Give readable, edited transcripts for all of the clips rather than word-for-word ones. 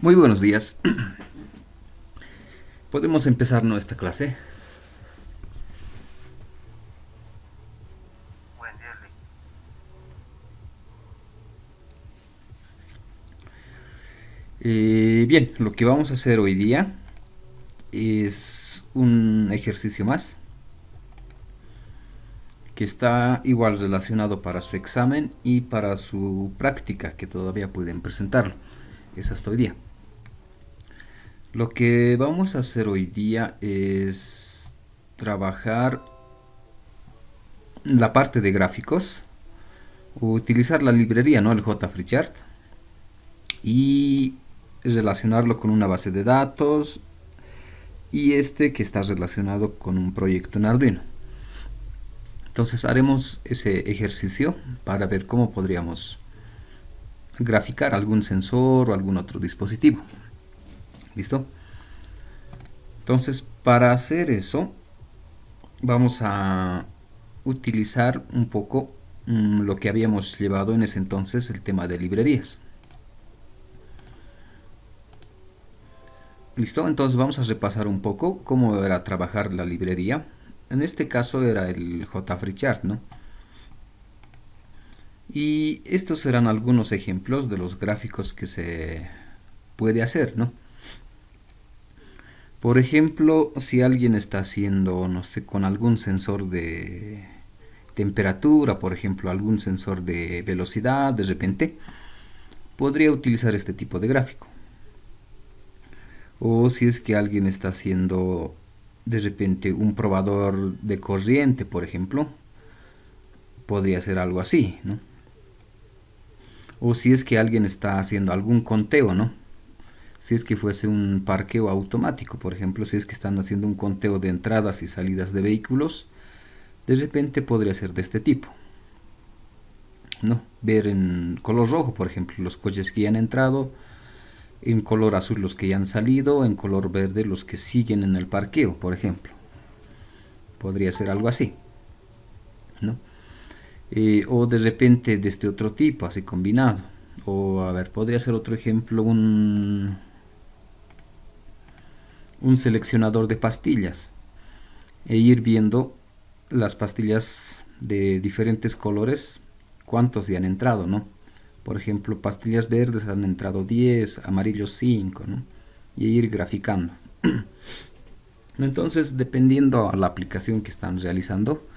Muy buenos días. Podemos empezar nuestra clase. Buen día, Lee. Bien, lo que vamos a hacer hoy día es un ejercicio más que está igual relacionado para su examen y para su práctica, que todavía pueden presentarlo. Es hasta hoy día. Lo que vamos a hacer hoy día es trabajar la parte de gráficos, utilizar la librería, ¿no? El JFreeChart, y relacionarlo con una base de datos y este que está relacionado con un proyecto en Arduino. Entonces haremos ese ejercicio para ver cómo podríamos graficar algún sensor o algún otro dispositivo. ¿Listo? Entonces para hacer eso vamos a utilizar un poco lo que habíamos llevado en ese entonces, el tema de librerías. ¿Listo? Entonces vamos a repasar un poco cómo era trabajar la librería. En este caso era el JFreeChart, ¿no? Y estos serán algunos ejemplos de los gráficos que se puede hacer, ¿no? Por ejemplo, si alguien está haciendo, no sé, con algún sensor de temperatura, por ejemplo, algún sensor de velocidad, de repente, podría utilizar este tipo de gráfico. O si es que alguien está haciendo de repente un probador de corriente, por ejemplo, podría ser algo así, ¿no? O si es que alguien está haciendo algún conteo, ¿no? Si es que fuese un parqueo automático, por ejemplo, si es que están haciendo un conteo de entradas y salidas de vehículos, de repente podría ser de este tipo, ¿no? Ver en color rojo, por ejemplo, los coches que ya han entrado, en color azul los que ya han salido, en color verde los que siguen en el parqueo, por ejemplo. Podría ser algo así, ¿no? O de repente de este otro tipo, así combinado. O a ver, podría ser otro ejemplo, un seleccionador de pastillas e ir viendo las pastillas de diferentes colores, cuántos ya han entrado, ¿no? Por ejemplo, pastillas verdes han entrado 10, amarillos 5, ¿no? Y ir graficando. Entonces, dependiendo a la aplicación que están realizando,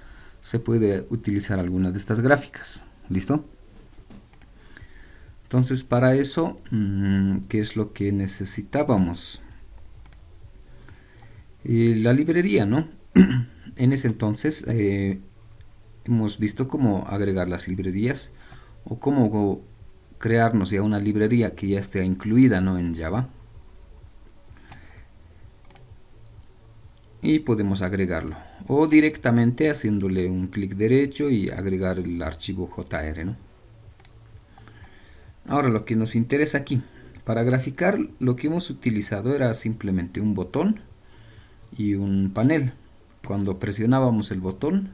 se puede utilizar alguna de estas gráficas. ¿Listo? Entonces, para eso, ¿qué es lo que necesitábamos? La librería, ¿no? En ese entonces hemos visto cómo agregar las librerías o cómo crearnos ya una librería que ya esté incluida, ¿no? En Java, y podemos agregarlo o directamente haciéndole un clic derecho y agregar el archivo JR, ¿no? Ahora lo que nos interesa aquí, para graficar lo que hemos utilizado era simplemente un botón y un panel. Cuando presionábamos el botón,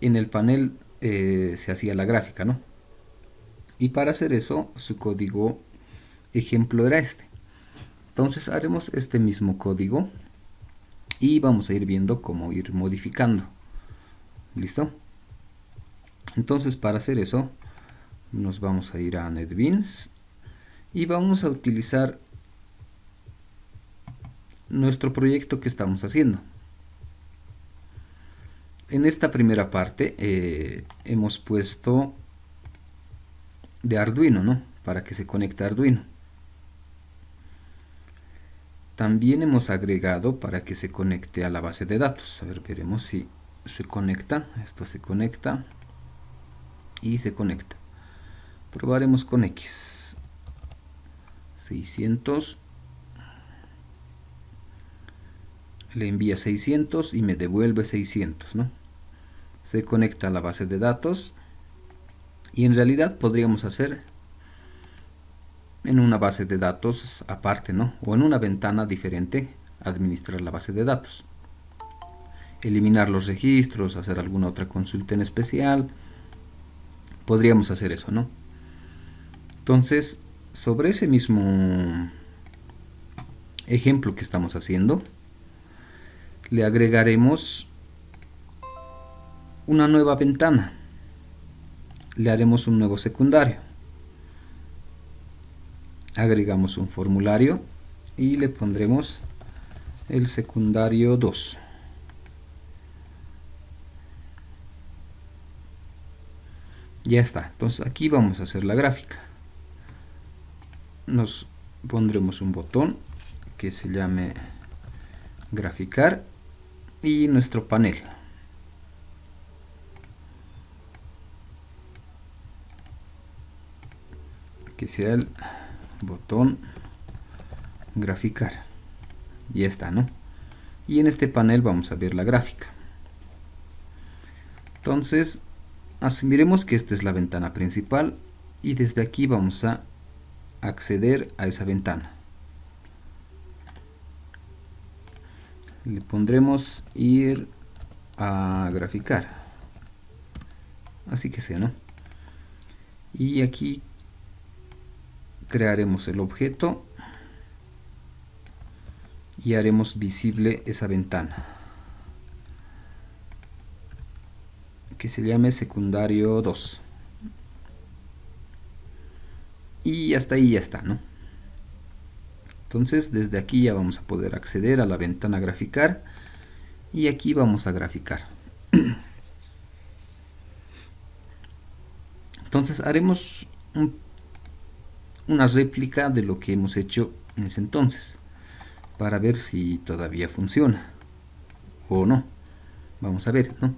en el panel se hacía la gráfica, ¿no? Y para hacer eso, su código ejemplo era este. Entonces haremos este mismo código y vamos a ir viendo cómo ir modificando. ¿Listo? Entonces para hacer eso, nos vamos a ir a NetBeans y vamos a utilizar nuestro proyecto que estamos haciendo. En esta primera parte hemos puesto de Arduino, ¿no? Para que se conecte a Arduino. También hemos agregado para que se conecte a la base de datos. A ver, veremos si se conecta. Esto se conecta y se conecta. Probaremos con X. 600. Le envía 600 y me devuelve 600, ¿no? Se conecta a la base de datos y en realidad podríamos hacer en una base de datos aparte, ¿no? O en una ventana diferente administrar la base de datos. Eliminar los registros, hacer alguna otra consulta en especial. Podríamos hacer eso, ¿no? Entonces, sobre ese mismo ejemplo que estamos haciendo, le agregaremos una nueva ventana, le haremos un nuevo secundario, agregamos un formulario y le pondremos el secundario 2. Ya está. Entonces aquí vamos a hacer la gráfica. Nos pondremos un botón que se llame graficar y nuestro panel. Que sea el botón graficar. Ya está, ¿no? Y en este panel vamos a ver la gráfica. Entonces, asumiremos que esta es la ventana principal y desde aquí vamos a acceder a esa ventana. Le pondremos ir a graficar. Así que sea, ¿no? Y aquí crearemos el objeto y haremos visible esa ventana que se llame secundario 2 y hasta ahí ya está, ¿no? Entonces desde aquí ya vamos a poder acceder a la ventana graficar y aquí vamos a graficar. Entonces haremos una réplica de lo que hemos hecho en ese entonces para ver si todavía funciona o no. Vamos a ver, ¿no?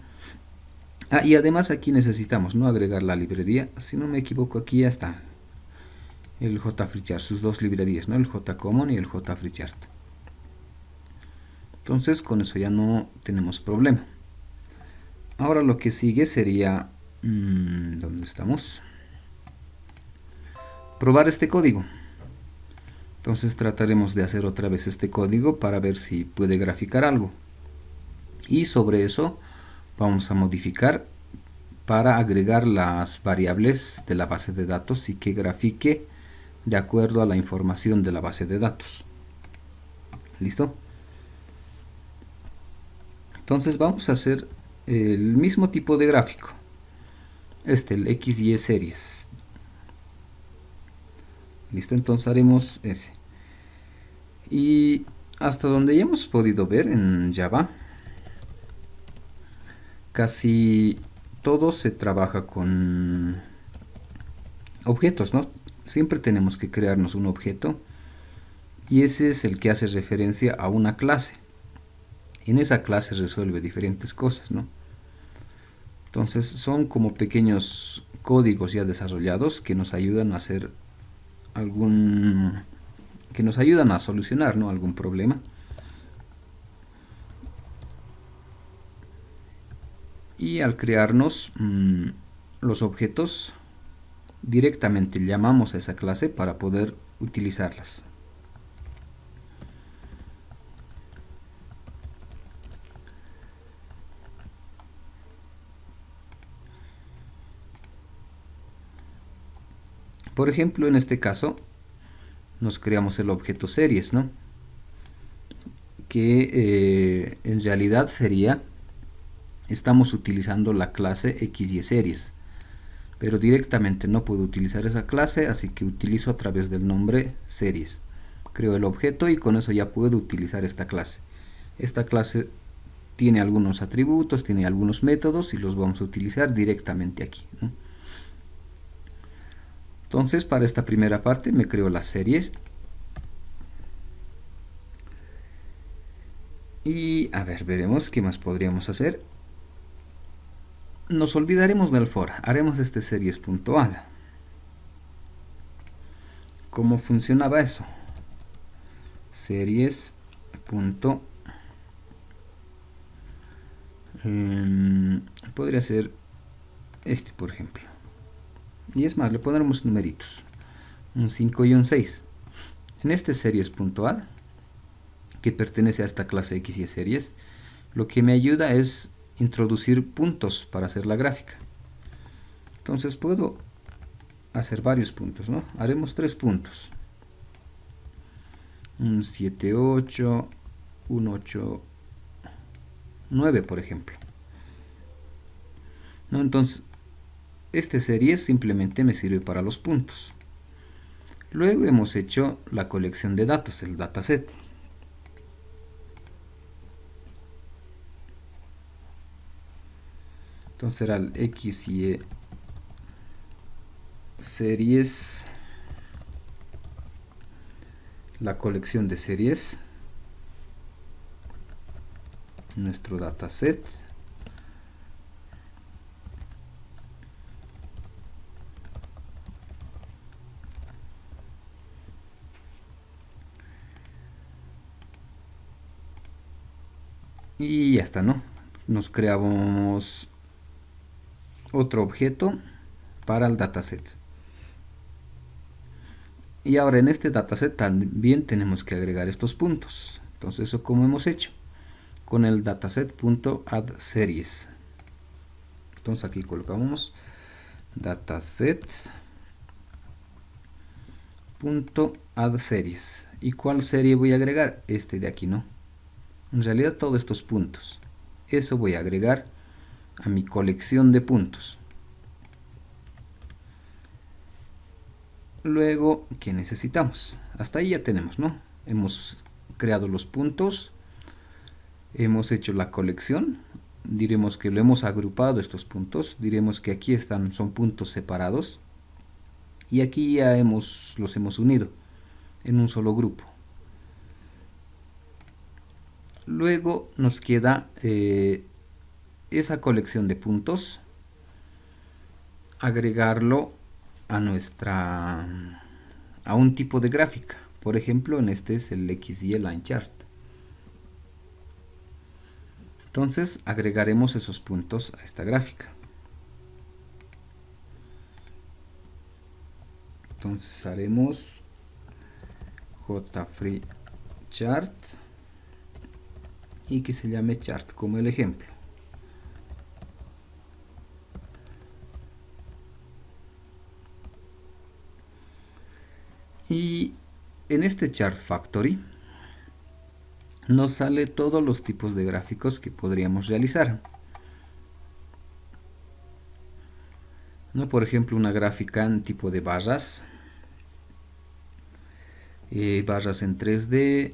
Y además aquí necesitamos no agregar la librería, si no me equivoco aquí ya está el JFreeChart, sus dos librerías, ¿no? El JCommon y el JFreeChart. Entonces con eso ya no tenemos problema. Ahora lo que sigue sería, ¿dónde estamos? Probar este código. Entonces trataremos de hacer otra vez este código para ver si puede graficar algo. Y sobre eso vamos a modificar para agregar las variables de la base de datos y que grafique de acuerdo a la información de la base de datos. ¿Listo? Entonces vamos a hacer el mismo tipo de gráfico. El XY series. ¿Listo? Entonces haremos ese. Y hasta donde ya hemos podido ver en Java, casi todo se trabaja con objetos, ¿no? Siempre tenemos que crearnos un objeto y ese es el que hace referencia a una clase. En esa clase resuelve diferentes cosas, ¿no? Entonces son como pequeños códigos ya desarrollados que nos ayudan a hacer que nos ayudan a solucionar, ¿no? Algún problema. Y al crearnos los objetos, directamente llamamos a esa clase para poder utilizarlas. Por ejemplo, en este caso, nos creamos el objeto series, ¿no? Que en realidad sería, estamos utilizando la clase XYSeries, pero directamente no puedo utilizar esa clase, así que utilizo a través del nombre series. Creo el objeto y con eso ya puedo utilizar esta clase. Esta clase tiene algunos atributos, tiene algunos métodos y los vamos a utilizar directamente aquí, ¿no? Entonces para esta primera parte me creo las series. Y a ver, veremos qué más podríamos hacer. Nos olvidaremos del for, haremos este series.add. ¿Cómo funcionaba eso? Series. Podría ser este, por ejemplo. Y es más, le pondremos numeritos, un 5 y un 6. En este series.add, que pertenece a esta clase XYSeries, lo que me ayuda es introducir puntos para hacer la gráfica. Entonces puedo hacer varios puntos, ¿no? Haremos 3 puntos. Un 7, 8, un 8, 9, por ejemplo. ¿No? Entonces, este series simplemente me sirve para los puntos. Luego hemos hecho la colección de datos, el dataset. Entonces será el X y series, la colección de series, nuestro dataset. Y ya está, ¿no? Nos creamos otro objeto para el dataset. Y ahora en este dataset también tenemos que agregar estos puntos. Entonces, eso como hemos hecho con el dataset.addSeries. Entonces aquí colocamos dataset.addSeries. ¿Y cuál serie voy a agregar? Este de aquí, ¿no? En realidad todos estos puntos. Eso voy a agregar a mi colección de puntos. Luego, ¿qué necesitamos? Hasta ahí ya tenemos, ¿no? Hemos creado los puntos, hemos hecho la colección, diremos que lo hemos agrupado estos puntos, diremos que aquí están, son puntos separados, y aquí ya los hemos unido en un solo grupo. Luego nos queda esa colección de puntos, agregarlo a un tipo de gráfica. Por ejemplo, en este es el XY Line Chart. Entonces agregaremos esos puntos a esta gráfica. Entonces haremos jfree_chart y que se llame chart como el ejemplo. Y en este Chart Factory nos sale todos los tipos de gráficos que podríamos realizar, ¿no? Por ejemplo, una gráfica en tipo de barras, barras en 3D,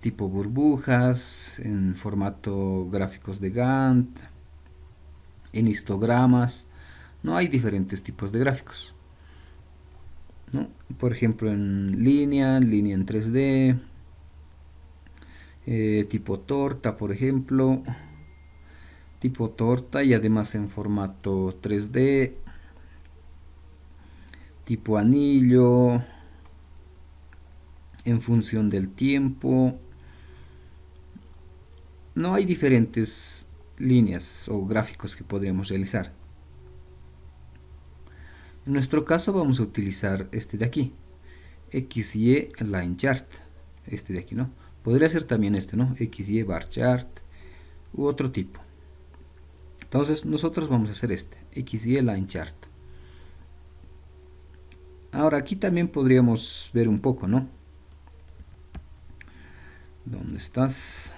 tipo burbujas, en formato gráficos de Gantt, en histogramas. No, hay diferentes tipos de gráficos, ¿no? Por ejemplo, en línea en 3D, tipo torta, por ejemplo, tipo torta y además en formato 3D, tipo anillo, en función del tiempo. No, hay diferentes líneas o gráficos que podríamos realizar. En nuestro caso vamos a utilizar este de aquí, XY Line Chart, este de aquí, ¿no? Podría ser también este, ¿no? XY Bar Chart u otro tipo. Entonces nosotros vamos a hacer este, XY Line Chart. Ahora aquí también podríamos ver un poco, ¿no? ¿Dónde estás?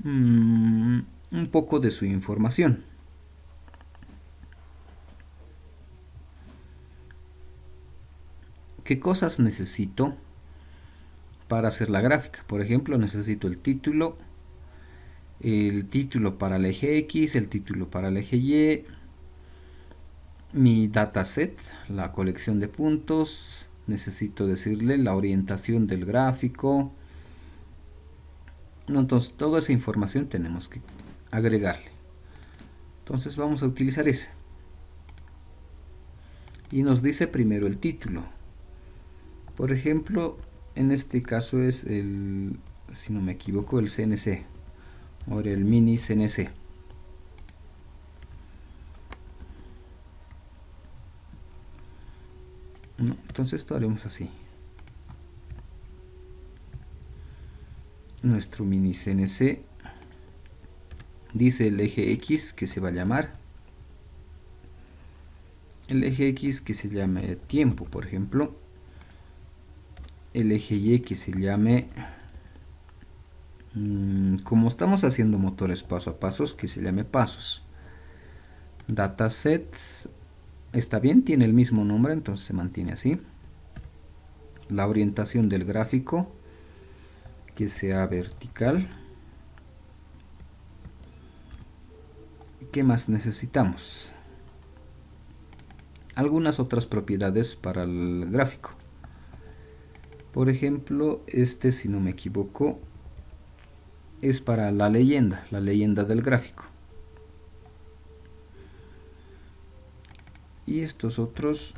Un poco de su información. ¿Qué cosas necesito para hacer la gráfica? Por ejemplo, necesito el título para el eje X, el título para el eje Y, mi dataset, la colección de puntos, necesito decirle la orientación del gráfico. Entonces, toda esa información tenemos que agregarle. Entonces, vamos a utilizar ese. Y nos dice primero el título. Por ejemplo, en este caso es si no me equivoco, el CNC. Ahora el mini CNC. No, entonces esto haremos así. Nuestro mini CNC dice el eje X que se va a llamar, el eje X que se llame tiempo, por ejemplo, el eje Y que se llame, como estamos haciendo motores paso a paso, que se llame pasos. Dataset está bien, tiene el mismo nombre, entonces se mantiene así. La orientación del gráfico que sea vertical. ¿Qué más necesitamos? Algunas otras propiedades para el gráfico. Por ejemplo, este, si no me equivoco, es para la leyenda del gráfico. Y estos otros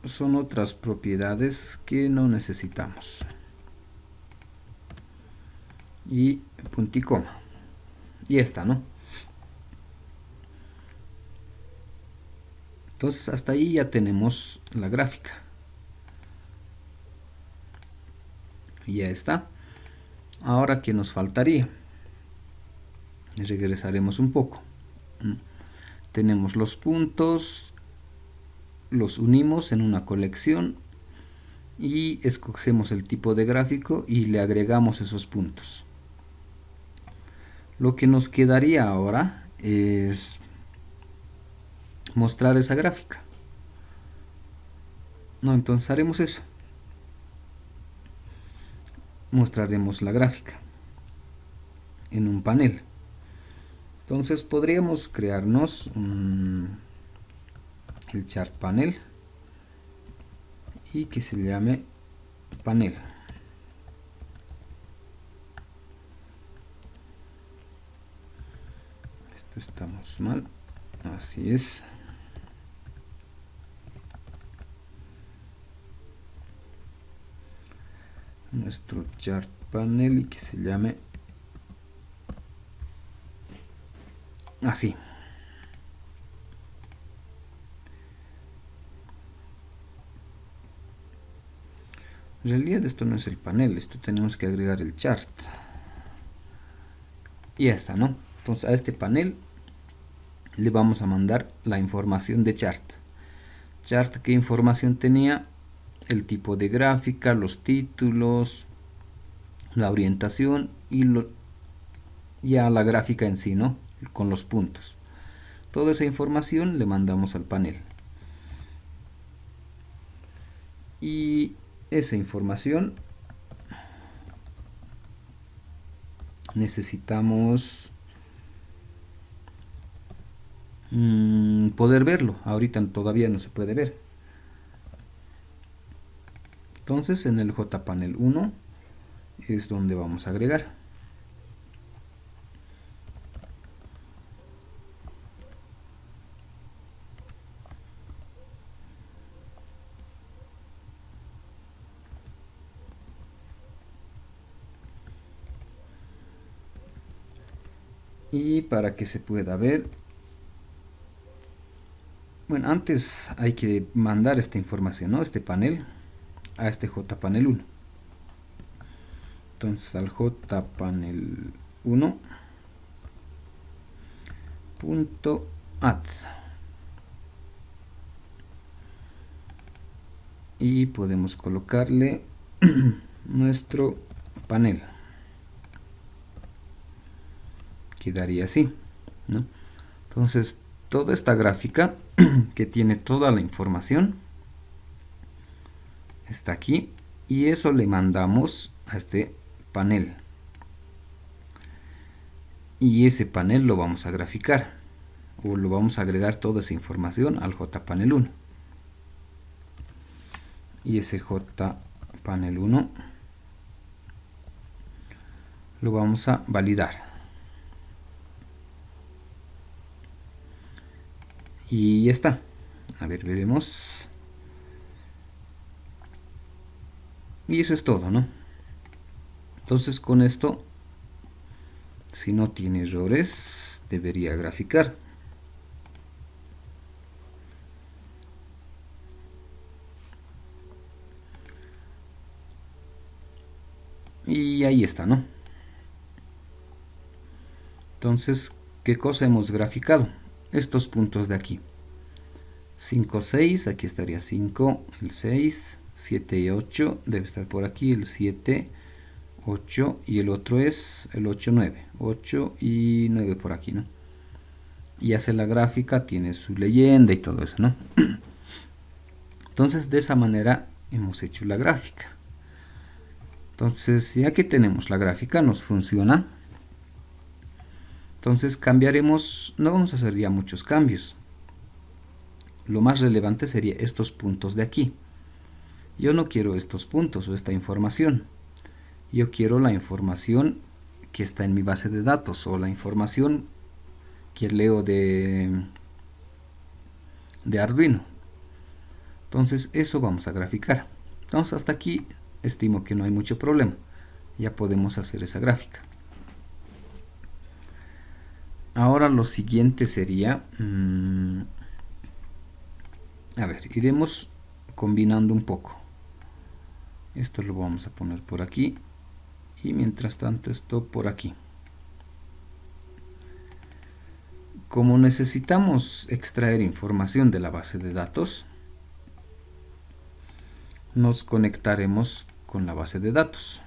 son otras propiedades que no necesitamos. Y punto y coma. Y esta, ¿no? Entonces hasta ahí ya tenemos la gráfica. Y ya está. Ahora, ¿qué nos faltaría? Regresaremos un poco. Tenemos los puntos, los unimos en una colección y escogemos el tipo de gráfico y le agregamos esos puntos. Lo que nos quedaría ahora es mostrar esa gráfica. No, entonces haremos eso. Mostraremos la gráfica en un panel. Entonces podríamos crearnos el chart panel y que se llame panel. Esto estamos mal, así es. Nuestro chart panel y que se llame así. En realidad esto no es el panel, esto tenemos que agregar el chart. Y ya está, ¿no? Entonces a este panel le vamos a mandar la información de chart. Chart, ¿qué información tenía? El tipo de gráfica, los títulos, la orientación y ya la gráfica en sí, ¿no? Con los puntos. Toda esa información le mandamos al panel. Y esa información necesitamos poder verlo. Ahorita todavía no se puede ver. Entonces en el JPanel 1 es donde vamos a agregar. Y para que se pueda ver, bueno, antes hay que mandar esta información, ¿no? Este panel a este JPanel 1. Entonces al JPanel 1 punto add y podemos colocarle nuestro panel. Quedaría así, ¿no? Entonces toda esta gráfica que tiene toda la información está aquí y eso le mandamos a este panel y ese panel lo vamos a graficar o lo vamos a agregar toda esa información al JPanel 1 y ese JPanel 1 lo vamos a validar. Y ya está. A ver, veremos. Y eso es todo, ¿no? Entonces con esto, si no tiene errores, debería graficar. Y ahí está, ¿no? Entonces, ¿qué cosa hemos graficado? Estos puntos de aquí. 5, 6, aquí estaría 5, el 6, 7 y 8, debe estar por aquí el 7, 8 y el otro es el 8, 9, 8 y 9 por aquí, ¿no? Y hace la gráfica, tiene su leyenda y todo eso, ¿no? Entonces, de esa manera hemos hecho la gráfica. Entonces, ya que tenemos la gráfica, nos funciona. Entonces cambiaremos, no vamos a hacer ya muchos cambios. Lo más relevante sería estos puntos de aquí. Yo no quiero estos puntos o esta información. Yo quiero la información que está en mi base de datos o la información que leo de Arduino. Entonces eso vamos a graficar. Entonces hasta aquí estimo que no hay mucho problema. Ya podemos hacer esa gráfica. Ahora lo siguiente sería, a ver, iremos combinando un poco. Esto lo vamos a poner por aquí y mientras tanto esto por aquí. Como necesitamos extraer información de la base de datos, nos conectaremos con la base de datos.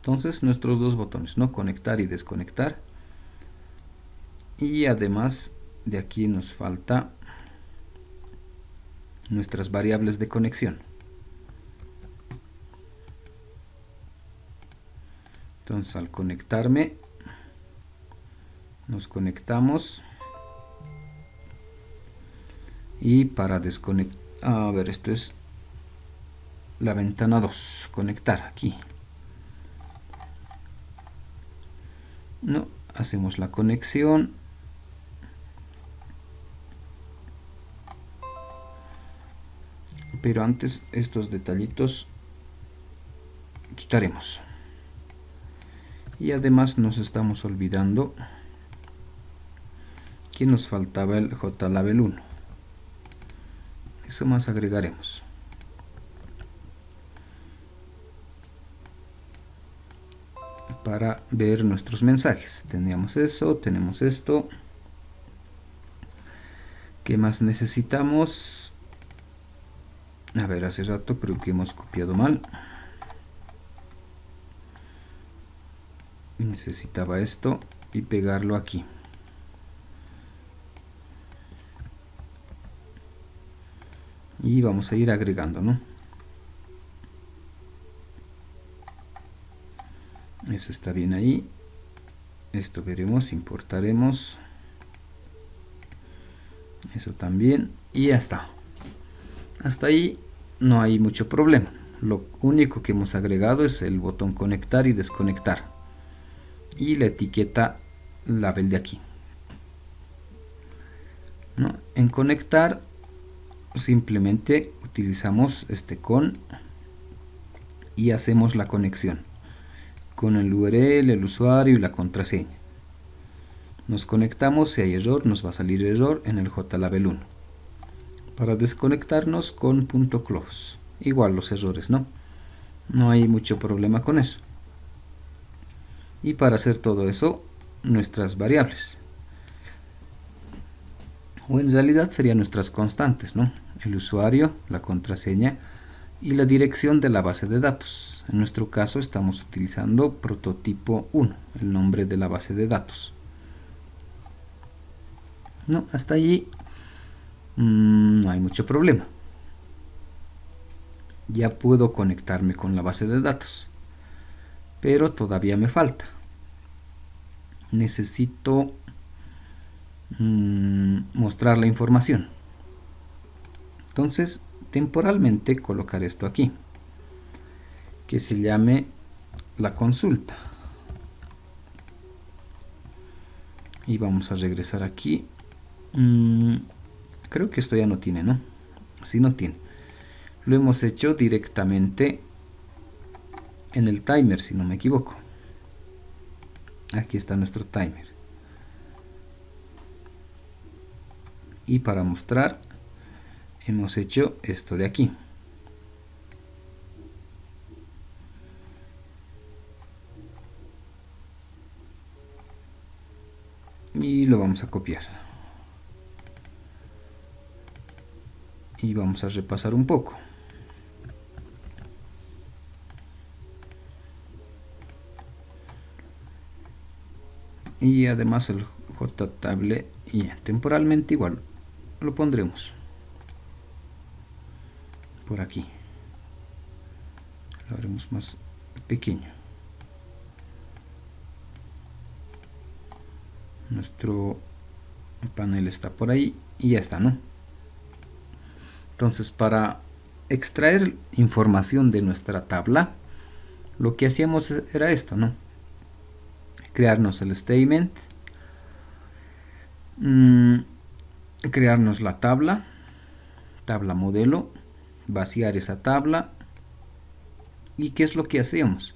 Entonces nuestros dos botones, ¿no? Conectar y desconectar. Y además de aquí nos falta nuestras variables de conexión. Entonces al conectarme, nos conectamos. Y para desconectar, a ver, esto es la ventana 2, conectar aquí. No, hacemos la conexión. Pero antes estos detallitos quitaremos. Y además nos estamos olvidando que nos faltaba el JLabel 1. Eso más agregaremos. Para ver nuestros mensajes. Teníamos eso, tenemos esto. ¿Qué más necesitamos? A ver, hace rato creo que hemos copiado mal. Necesitaba esto y pegarlo aquí. Y vamos a ir agregando, ¿no? Eso está bien ahí. Esto veremos, importaremos. Eso también. Y ya está. Hasta ahí no hay mucho problema. Lo único que hemos agregado es el botón conectar y desconectar. Y la etiqueta label de aquí, ¿no? En conectar simplemente utilizamos este con y hacemos la conexión con el URL, el usuario y la contraseña. Nos conectamos, si hay error nos va a salir error en el JLabel 1. Para desconectarnos con .close, igual los errores, no hay mucho problema con eso. Y para hacer todo eso, nuestras variables, o en realidad serían nuestras constantes, ¿no? El usuario, la contraseña y la dirección de la base de datos. En nuestro caso estamos utilizando prototipo 1, el nombre de la base de datos. No, hasta allí no hay mucho problema. Ya puedo conectarme con la base de datos, pero todavía me falta. Necesito mostrar la información. Entonces temporalmente colocar esto aquí, que se llame la consulta, y vamos a regresar aquí. Creo que esto ya no tiene, ¿no? Sí, no tiene. Lo hemos hecho directamente en el timer, si no me equivoco. Aquí está nuestro timer. Y para mostrar hemos hecho esto de aquí. lo vamos a copiar. Y vamos a repasar un poco. Y además el JTable y temporalmente igual lo pondremos por aquí. Lo haremos más pequeño. Nuestro panel está por ahí y ya está, ¿no? Entonces, para extraer información de nuestra tabla, lo que hacíamos era esto, ¿no? Crearnos el statement, crearnos la tabla modelo, vaciar esa tabla. ¿Y qué es lo que hacemos?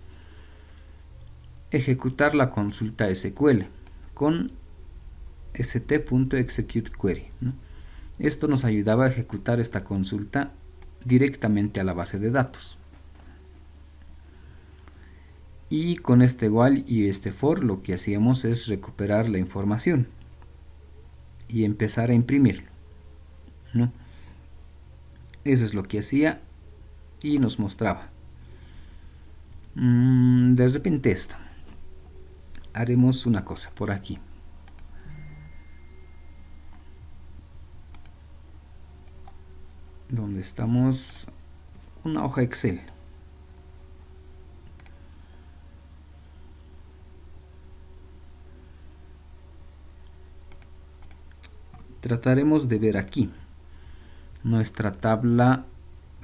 Ejecutar la consulta SQL con st.executeQuery, ¿no? Esto nos ayudaba a ejecutar esta consulta directamente a la base de datos. Y con este while y este for lo que hacíamos es recuperar la información y empezar a imprimirlo, ¿no? Eso es lo que hacía y nos mostraba. De repente esto. Haremos una cosa por aquí. Donde estamos, una hoja Excel. Trataremos de ver aquí nuestra tabla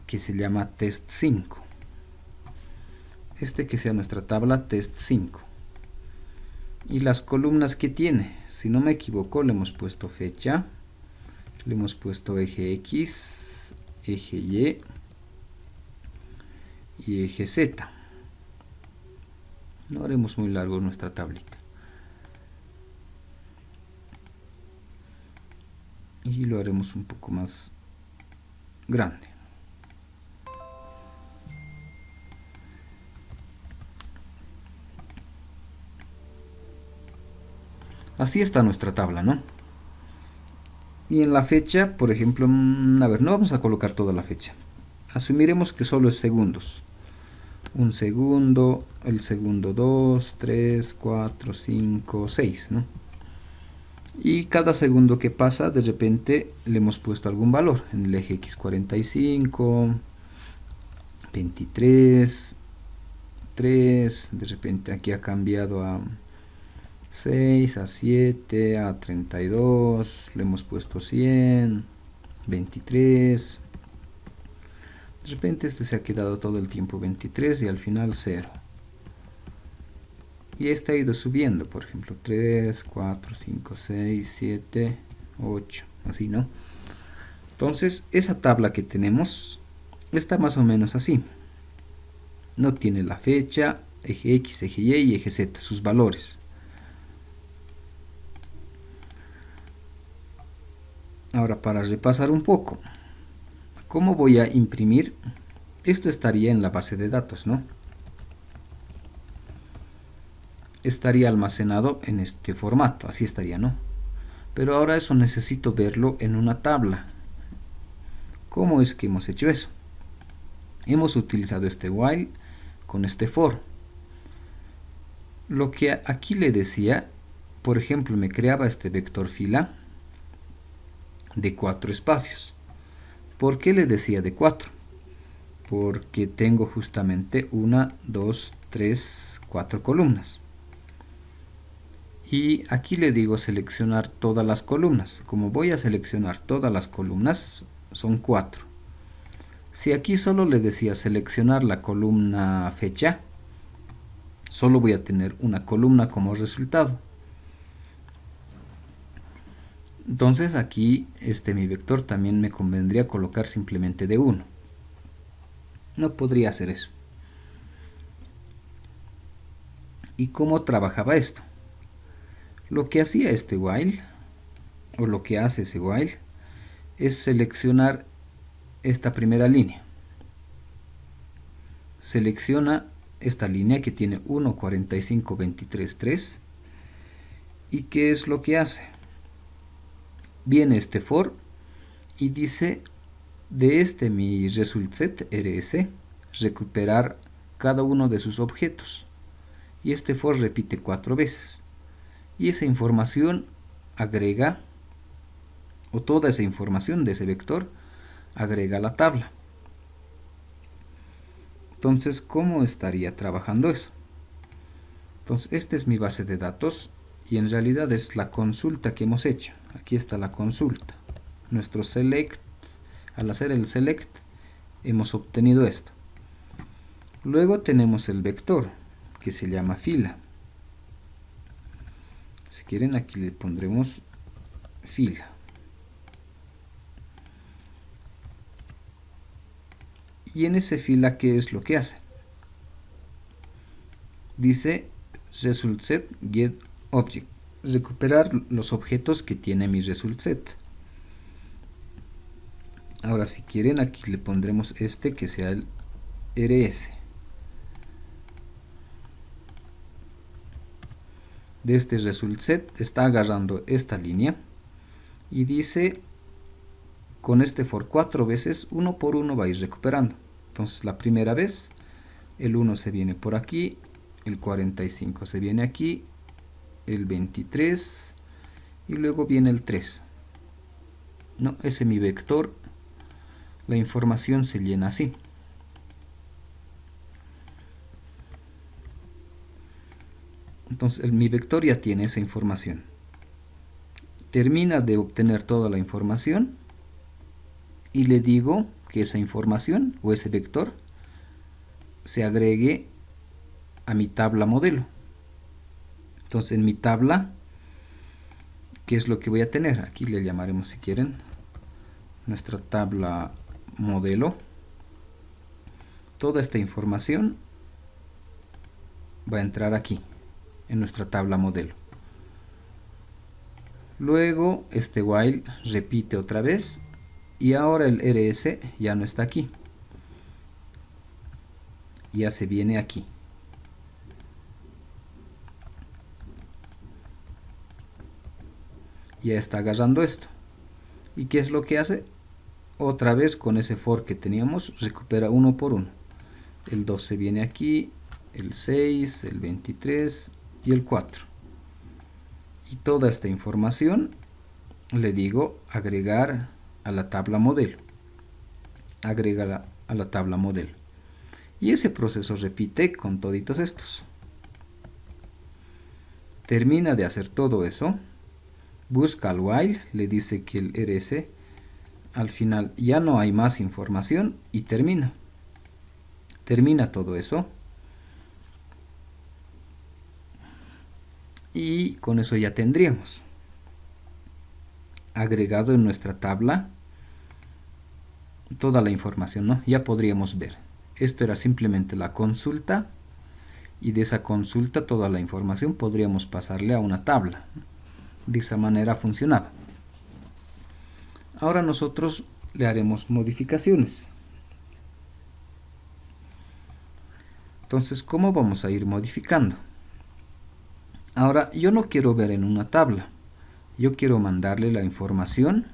que se llama test 5. Que sea nuestra tabla test 5. Y las columnas que tiene, si no me equivoco, le hemos puesto fecha, le hemos puesto eje X, eje Y y eje Z. No haremos muy largo nuestra tablita. Y lo haremos un poco más grande. Así está nuestra tabla, ¿no? Y en la fecha, por ejemplo, a ver, no vamos a colocar toda la fecha. Asumiremos que solo es segundos. Un segundo, el segundo 2, 3, 4, 5, 6, ¿no? Y cada segundo que pasa, de repente le hemos puesto algún valor. En el eje X 45, 23, 3, de repente aquí ha cambiado a 6, a 7, a 32, le hemos puesto 100, 23. De repente este se ha quedado todo el tiempo 23 y al final 0. Y este ha ido subiendo, por ejemplo, 3, 4, 5, 6, 7, 8, así, ¿no? Entonces, esa tabla que tenemos está más o menos así. No tiene la fecha, eje X, eje Y y eje Z, sus valores. Ahora, para repasar un poco, ¿cómo voy a imprimir? Esto estaría en la base de datos, ¿no? Estaría almacenado en este formato, así estaría, ¿no? Pero ahora eso necesito verlo en una tabla. ¿Cómo es que hemos hecho eso? Hemos utilizado este while con este for. Lo que aquí le decía, por ejemplo, me creaba este vector fila de 4 espacios. ¿Por qué le decía de 4? Porque tengo justamente 1, 2, 3, 4 columnas. Y aquí le digo seleccionar todas las columnas. Como voy a seleccionar todas las columnas, son 4. Si aquí solo le decía seleccionar la columna fecha, solo voy a tener una columna como resultado. Entonces aquí mi vector también me convendría colocar simplemente de 1. No podría hacer eso. ¿Y cómo trabajaba esto? Lo que hacía este while, o lo que hace ese while, es seleccionar esta primera línea. Selecciona esta línea que tiene 1, 45, 23, 3. ¿Y qué es lo que hace? viene este for y dice de este mi result set rs recuperar cada uno de sus objetos, y este for repite 4 veces, y esa información agrega, o toda esa información de ese vector agrega a la tabla. Entonces, ¿cómo estaría trabajando eso? Entonces, esta es mi base de datos y en realidad es la consulta que hemos hecho. Aquí está la consulta. Nuestro select, al hacer el select, hemos obtenido esto. Luego tenemos el vector, que se llama fila. Si quieren, aquí le pondremos fila. Y en ese fila, ¿qué es lo que hace? Dice result set get object, recuperar los objetos que tiene mi result set. Ahora, si quieren, aquí le pondremos este que sea el rs. De este result set está agarrando esta línea y dice con este for 4 veces, uno por uno va a ir recuperando. Entonces, la primera vez el 1 se viene por aquí, el 45 se viene aquí, el 23 y luego viene el 3. No, ese es mi vector. La información se llena así. Entonces mi vector ya tiene esa información. Termina de obtener toda la información y le digo que esa información o ese vector se agregue a mi tabla modelo. Entonces en mi tabla, ¿qué es lo que voy a tener? Aquí le llamaremos, si quieren, nuestra tabla modelo. Toda esta información va a entrar aquí en nuestra tabla modelo. Luego este while repite otra vez y ahora el rs ya no está aquí, ya se viene aquí. Ya está agarrando esto. ¿Y qué es lo que hace? Otra vez con ese for que teníamos, recupera uno por uno. El 2 se viene aquí, el 6, el 23 y el 4. Y toda esta información le digo agregar a la tabla modelo. Agrega a la tabla modelo. Y ese proceso repite con toditos estos. Termina de hacer todo eso. Busca al while, le dice que el rs al final ya no hay más información y termina. Termina todo eso. Y con eso ya tendríamos agregado en nuestra tabla toda la información, ¿no? Ya podríamos ver. Esto era simplemente la consulta y de esa consulta toda la información podríamos pasarle a una tabla. De esa manera funcionaba. Ahora nosotros le haremos modificaciones. Entonces, ¿cómo vamos a ir modificando? Ahora, yo no quiero ver en una tabla. Yo quiero mandarle la información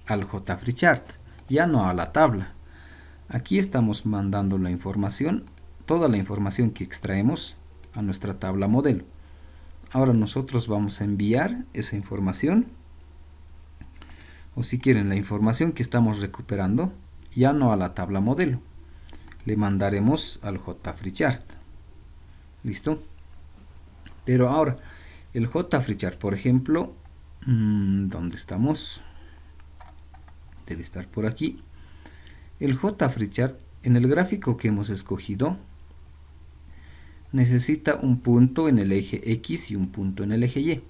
al JFreeChart, ya no a la tabla. Aquí estamos mandando la información, toda la información que extraemos a nuestra tabla modelo. Ahora nosotros vamos a enviar esa información, o si quieren la información que estamos recuperando, ya no a la tabla modelo. Le mandaremos al JFreeChart. ¿Listo? Pero ahora, el JFreeChart, por ejemplo, ¿dónde estamos? Debe estar por aquí. El JFreeChart, en el gráfico que hemos escogido, necesita un punto en el eje X y un punto en el eje Y.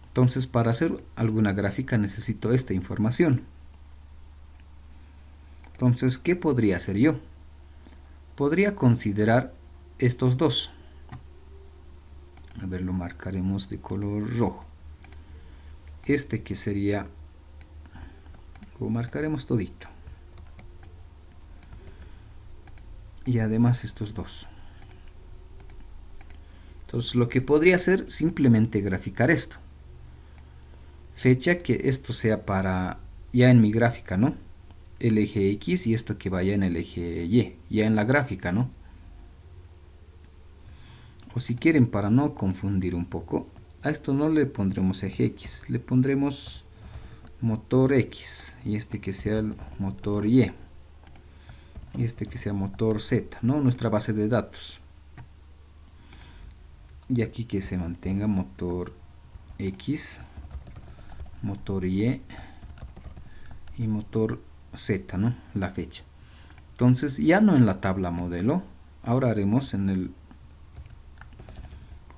Entonces, para hacer alguna gráfica necesito esta información. Entonces, ¿qué podría hacer yo? Podría considerar estos dos. A ver, lo marcaremos de color rojo. Este que sería, lo marcaremos todito. Y además estos dos. Entonces lo que podría hacer simplemente graficar esto. fecha, que esto sea para ya en mi gráfica, ¿no? El eje X y esto que vaya en el eje Y, ya en la gráfica, ¿no? O si quieren, para no confundir un poco, a esto no le pondremos eje X, le pondremos motor X y este que sea el motor Y y este que sea motor Z, ¿no? Nuestra base de datos. Y aquí que se mantenga motor X, motor Y y motor Z, ¿no? La fecha. Entonces ya no en la tabla modelo, ahora haremos en el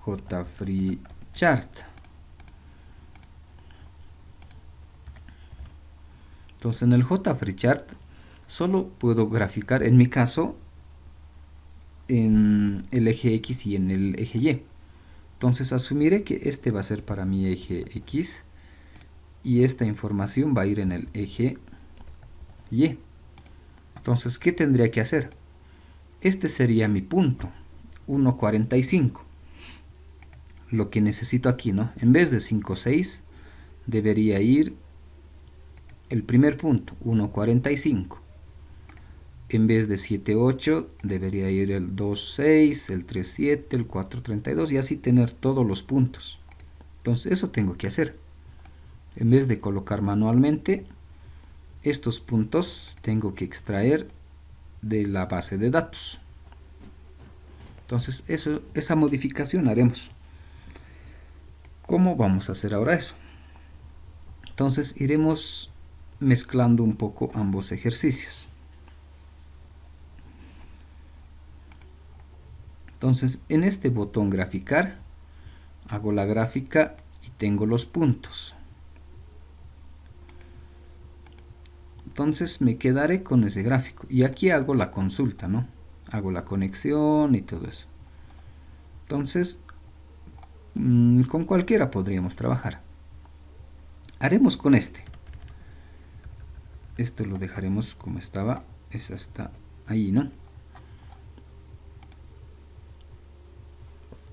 JFreeChart. Entonces en el JFreeChart solo puedo graficar, en mi caso, en el eje X y en el eje Y. Entonces asumiré que este va a ser para mi eje X y esta información va a ir en el eje Y. Entonces, ¿qué tendría que hacer? Este sería mi punto, 1.45. Lo que necesito aquí, ¿no? En vez de 5.6, debería ir el primer punto, 1.45. En vez de 7.8, debería ir el 2.6, el 3.7, el 4.32 y así tener todos los puntos. Entonces, eso tengo que hacer. En vez de colocar manualmente, estos puntos tengo que extraer de la base de datos. Entonces, esa modificación haremos. ¿Cómo vamos a hacer ahora eso? Entonces, iremos mezclando un poco ambos ejercicios. Entonces, en este botón graficar, hago la gráfica y tengo los puntos. Entonces me quedaré con ese gráfico. Y aquí hago la consulta, ¿no? Hago la conexión y todo eso. Entonces, con cualquiera podríamos trabajar. Haremos con este. Esto lo dejaremos como estaba. Es hasta ahí, ¿no?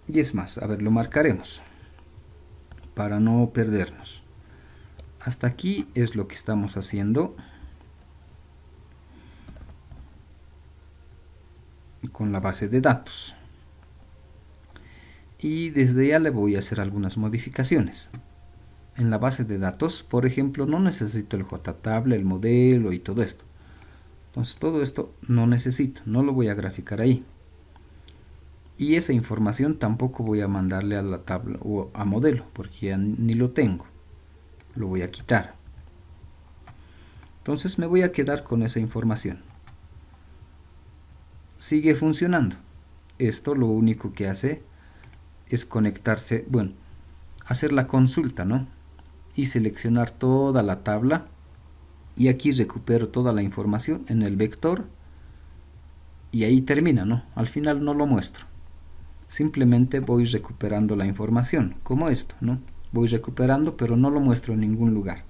Y es más, a ver, lo marcaremos para no perdernos. Hasta aquí es lo que estamos haciendo con la base de datos. Y desde ya le voy a hacer algunas modificaciones. En la base de datos, por ejemplo, no necesito el JTable, el modelo y todo esto. Entonces todo esto no necesito, no lo voy a graficar ahí. Y esa información tampoco voy a mandarle a la tabla o a modelo, porque ya ni lo tengo. Lo voy a quitar. Entonces me voy a quedar con esa información. Sigue funcionando. Esto lo único que hace es conectarse, bueno, hacer la consulta, ¿no? Y seleccionar toda la tabla. Y aquí recupero toda la información en el vector. Y ahí termina, ¿no? Al final no lo muestro. Simplemente voy recuperando la información, como esto, ¿no? Voy recuperando, pero no lo muestro en ningún lugar.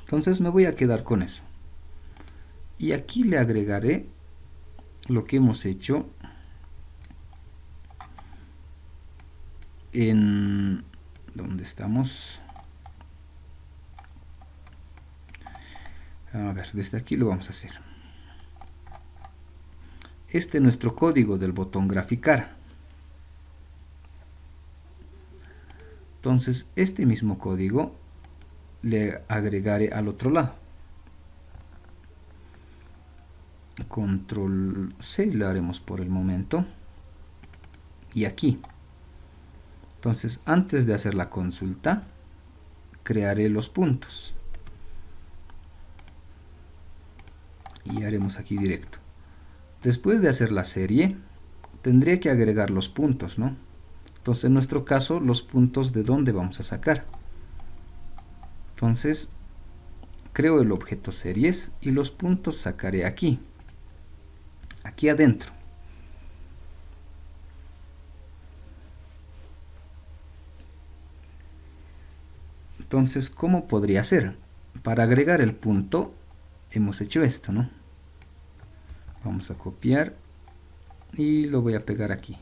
Entonces me voy a quedar con eso. Y aquí le agregaré lo que hemos hecho en... ¿Dónde estamos? A ver, desde aquí lo vamos a hacer. Este es nuestro código del botón graficar. Entonces, este mismo código le agregaré al otro lado. Control C le haremos por el momento. Y aquí. Entonces, antes de hacer la consulta, crearé los puntos. Y haremos aquí directo. Después de hacer la serie, tendría que agregar los puntos, ¿no? Entonces, en nuestro caso, los puntos de dónde vamos a sacar. Entonces, creo el objeto series y los puntos sacaré aquí. Aquí adentro. Entonces, ¿cómo podría ser? Para agregar el punto, hemos hecho esto, ¿no? Vamos a copiar y lo voy a pegar aquí.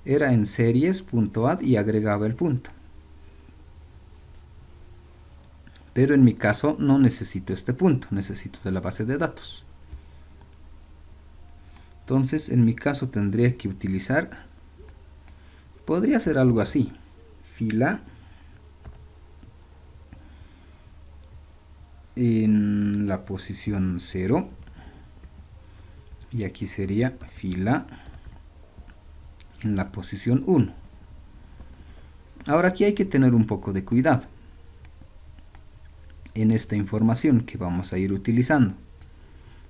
Era en series.add y agregaba el punto. Pero en mi caso no necesito este punto, necesito de la base de datos. Entonces en mi caso tendría que utilizar, podría ser algo así, fila en la posición 0 y aquí sería fila en la posición 1. Ahora aquí hay que tener un poco de cuidado en esta información que vamos a ir utilizando.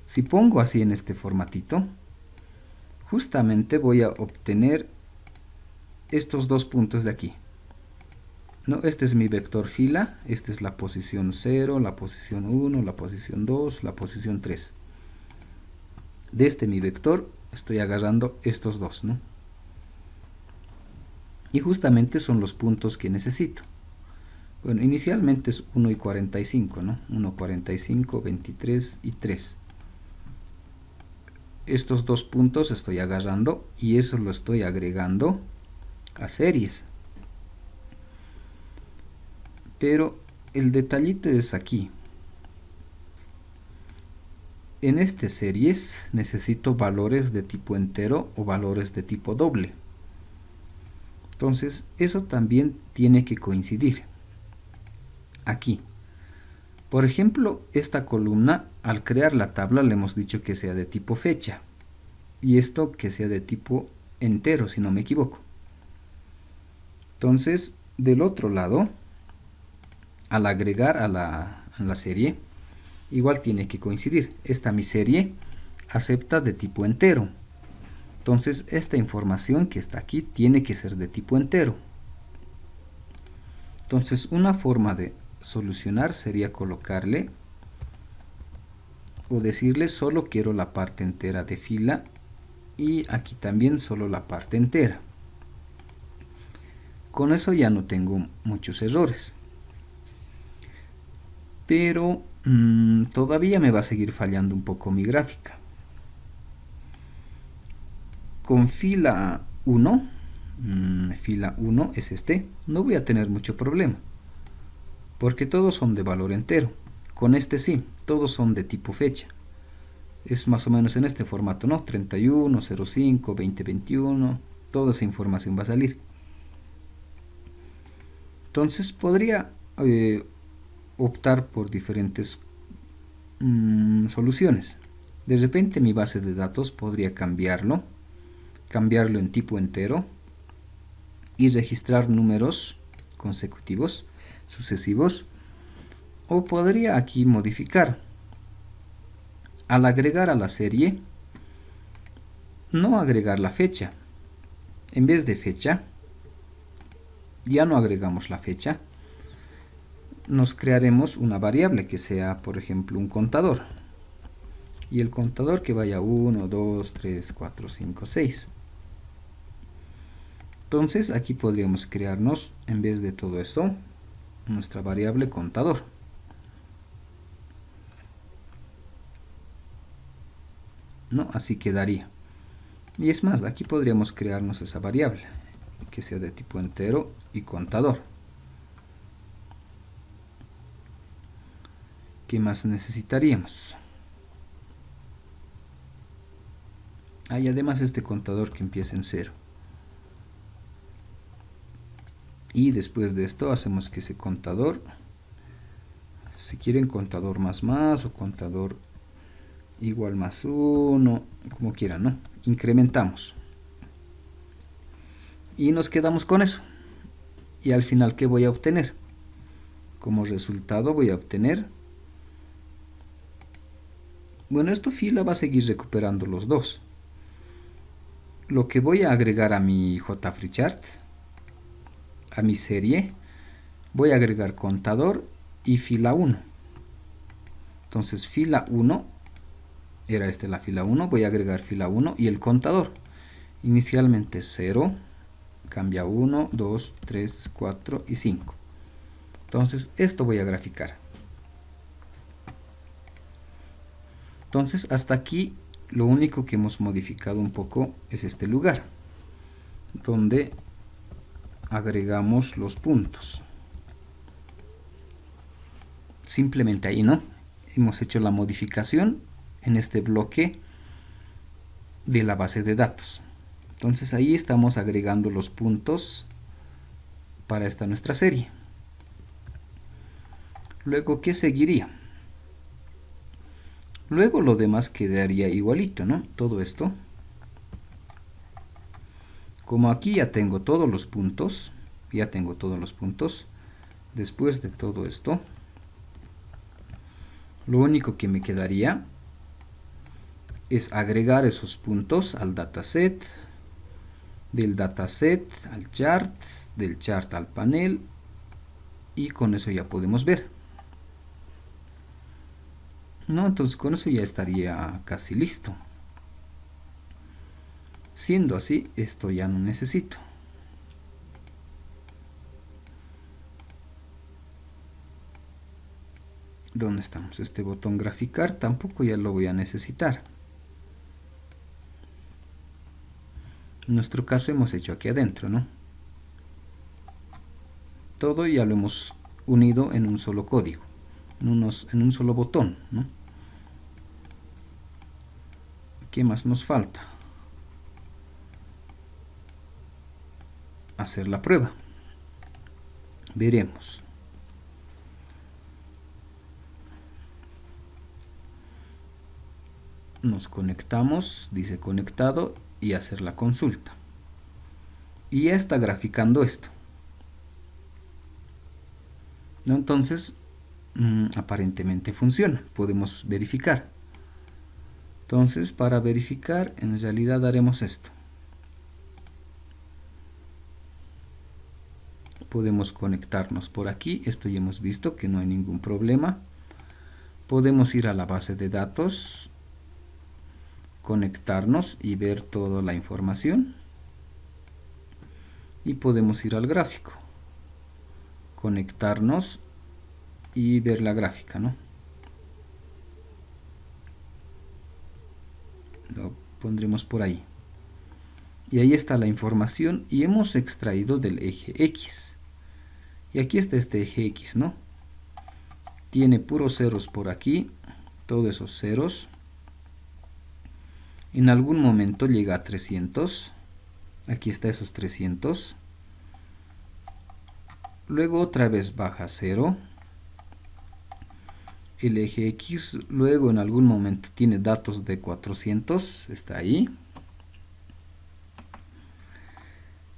Si pongo así en este formatito, justamente voy a obtener estos dos puntos de aquí. ¿No? Este es mi vector fila, esta es la posición 0, la posición 1, la posición 2, la posición 3. De este mi vector estoy agarrando estos dos, ¿no? Y justamente son los puntos que necesito. Bueno, inicialmente es 1 y 45, ¿no? 1, 45, 23 y 3. Estos dos puntos estoy agarrando y eso lo estoy agregando a series. Pero el detallito es aquí. En este series necesito valores de tipo entero o valores de tipo doble. Entonces eso también tiene que coincidir aquí. Por ejemplo, esta columna, al crear la tabla le hemos dicho que sea de tipo fecha. Y esto que sea de tipo entero, si no me equivoco. Entonces, del otro lado, al agregar a la serie, igual tiene que coincidir. Esta mi serie acepta de tipo entero. Entonces, esta información que está aquí tiene que ser de tipo entero. Entonces, una forma de solucionar sería colocarle o decirle solo quiero la parte entera de fila y aquí también solo la parte entera. Con eso ya no tengo muchos errores. Pero todavía me va a seguir fallando un poco mi gráfica. Con fila 1, fila 1 es este, no voy a tener mucho problema. Porque todos son de valor entero. Con este sí, todos son de tipo fecha. Es más o menos en este formato, ¿no? 31, 05, 2021, toda esa información va a salir. Entonces podría optar por diferentes soluciones. De repente mi base de datos podría cambiarlo en tipo entero y registrar números consecutivos, sucesivos, o podría aquí modificar. Al agregar a la serie, no agregar la fecha. En vez de fecha, ya no agregamos la fecha, nos crearemos una variable que sea, por ejemplo, un contador. Y el contador que vaya 1, 2, 3, 4, 5, 6. Entonces aquí podríamos crearnos, en vez de todo esto, nuestra variable contador. ¿No? Así quedaría. Y es más, aquí podríamos crearnos esa variable, que sea de tipo entero y contador. ¿Qué más necesitaríamos? Y además este contador que empieza en 0. Y después de esto hacemos que ese contador, si quieren contador más o contador igual más 1, como quieran, ¿no? Incrementamos. Y nos quedamos con eso. Y al final, ¿qué voy a obtener? Como resultado voy a obtener, bueno, esto fila va a seguir recuperando los dos. Lo que voy a agregar a mi JFreeChart, a mi serie, voy a agregar contador y fila 1. Entonces fila 1, era la fila 1, voy a agregar fila 1 y el contador. Inicialmente 0, cambia 1, 2, 3, 4 y 5. Entonces esto voy a graficar. Entonces hasta aquí lo único que hemos modificado un poco es este lugar, donde agregamos los puntos. simplemente ahí, ¿no? Hemos hecho la modificación en este bloque de la base de datos. Entonces ahí estamos agregando los puntos para esta nuestra serie. Luego, ¿qué seguiría? Luego lo demás quedaría igualito, ¿no? Todo esto. Como aquí ya tengo todos los puntos, después de todo esto, lo único que me quedaría es agregar esos puntos al dataset, del dataset al chart, del chart al panel, y con eso ya podemos ver, ¿no? Entonces con eso ya estaría casi listo. Siendo así, esto ya no necesito. ¿Dónde estamos? Este botón graficar tampoco ya lo voy a necesitar. En nuestro caso hemos hecho aquí adentro, ¿no? Todo ya lo hemos unido en un solo código, en un solo botón, ¿no? ¿Qué más nos falta? Hacer la prueba. Veremos. Nos conectamos, dice conectado, y hacer la consulta. Y ya está graficando esto, ¿no? Entonces, aparentemente funciona. Podemos verificar. Entonces, para verificar, en realidad haremos esto. Podemos conectarnos por aquí. Esto ya hemos visto que no hay ningún problema. Podemos ir a la base de datos, conectarnos y ver toda la información. Y podemos ir al gráfico, conectarnos y ver la gráfica, ¿no? Lo pondremos por ahí. Y ahí está la información y hemos extraído del eje X. Y aquí está este eje X, ¿no? Tiene puros ceros por aquí, todos esos ceros. En algún momento llega a 300. Aquí está esos 300. Luego otra vez baja a 0. El eje X luego en algún momento tiene datos de 400. Está ahí.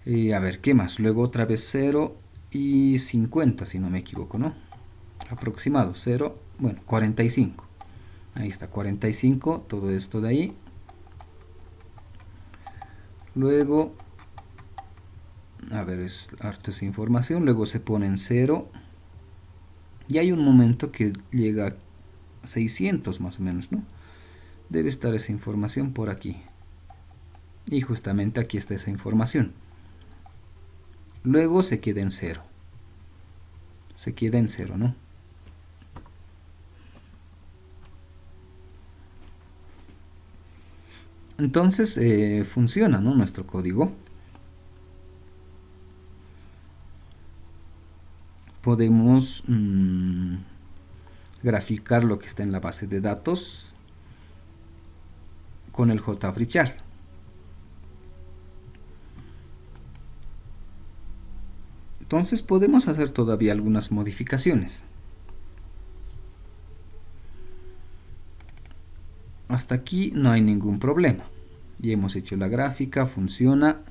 A ver, ¿qué más? Luego otra vez 0 y 50, si no me equivoco, ¿no? Aproximado, 0, bueno, 45. Ahí está, 45, todo esto de ahí. Luego, a ver, es harta esa información. Luego se pone en 0. Y hay un momento que llega a 600 más o menos, ¿no? Debe estar esa información por aquí. Y justamente aquí está esa información. Luego se queda en 0. Se queda en 0, ¿no? Entonces funciona, ¿no? Nuestro código. Podemos graficar lo que está en la base de datos con el JFreeChart. Entonces podemos hacer todavía algunas modificaciones. Hasta aquí no hay ningún problema. Ya hemos hecho la gráfica, funciona.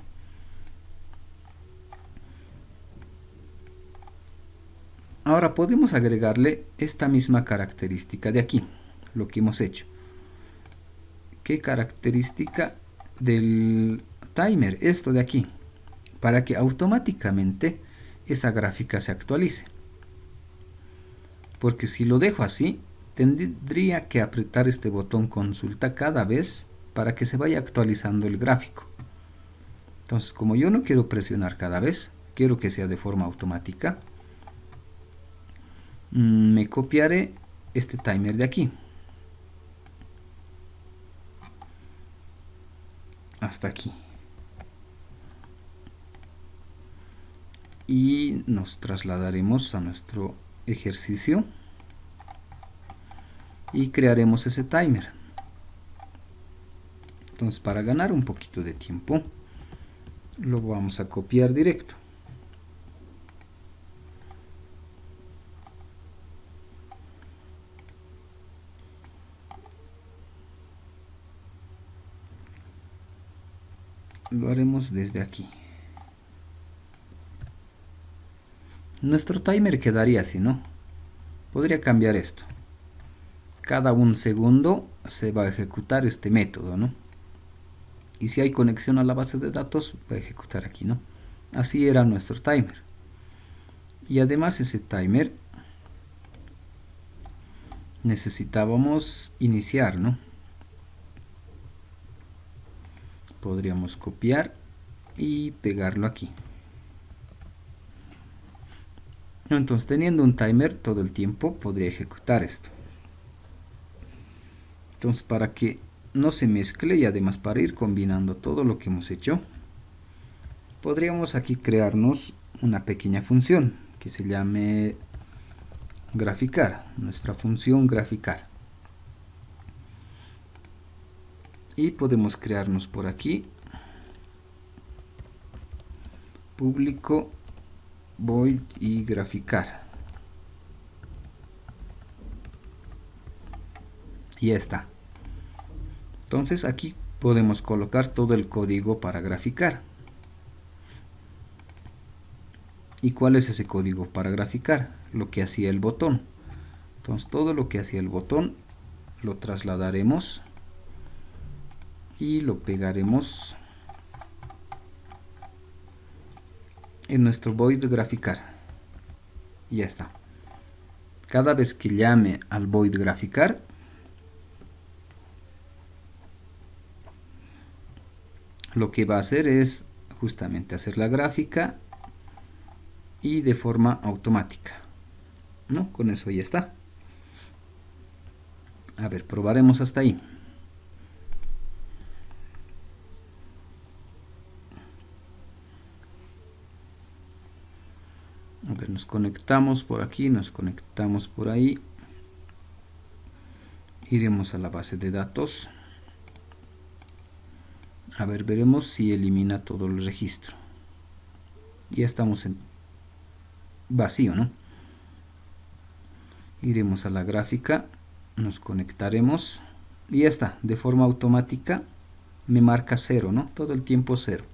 Ahora podemos agregarle esta misma característica de aquí, lo que hemos hecho. ¿Qué característica del timer? Esto de aquí, para que automáticamente esa gráfica se actualice. Porque si lo dejo así, tendría que apretar este botón consulta cada vez para que se vaya actualizando el gráfico. Entonces, como yo no quiero presionar cada vez, quiero que sea de forma automática, me copiaré este timer de aquí hasta aquí y nos trasladaremos a nuestro ejercicio. y crearemos ese timer. Entonces, para ganar un poquito de tiempo, lo vamos a copiar directo. Lo haremos desde aquí. Nuestro timer quedaría así, ¿no? Podría cambiar esto. Cada un segundo se va a ejecutar este método, ¿no? Y si hay conexión a la base de datos, va a ejecutar aquí, ¿no? Así era nuestro timer. Y además ese timer necesitábamos iniciar, ¿no? Podríamos copiar y pegarlo aquí. Entonces, teniendo un timer todo el tiempo, podría ejecutar esto. Entonces, para que no se mezcle y además para ir combinando todo lo que hemos hecho, podríamos aquí crearnos una pequeña función que se llame graficar, nuestra función graficar. Y podemos crearnos por aquí público void y graficar. Y ya está. Entonces aquí podemos colocar todo el código para graficar. ¿Y cuál es ese código para graficar? Lo que hacía el botón. Entonces todo lo que hacía el botón lo trasladaremos y lo pegaremos en nuestro void graficar. Y ya está. Cada vez que llame al void graficar, lo que va a hacer es justamente hacer la gráfica y de forma automática, ¿no? Con eso ya está. A ver, probaremos hasta ahí. A ver, nos conectamos por aquí, nos conectamos por ahí. Iremos a la base de datos. A ver, veremos si elimina todo el registro. Ya estamos en vacío, ¿no? Iremos a la gráfica, nos conectaremos y ya está. De forma automática me marca 0, ¿no? Todo el tiempo 0.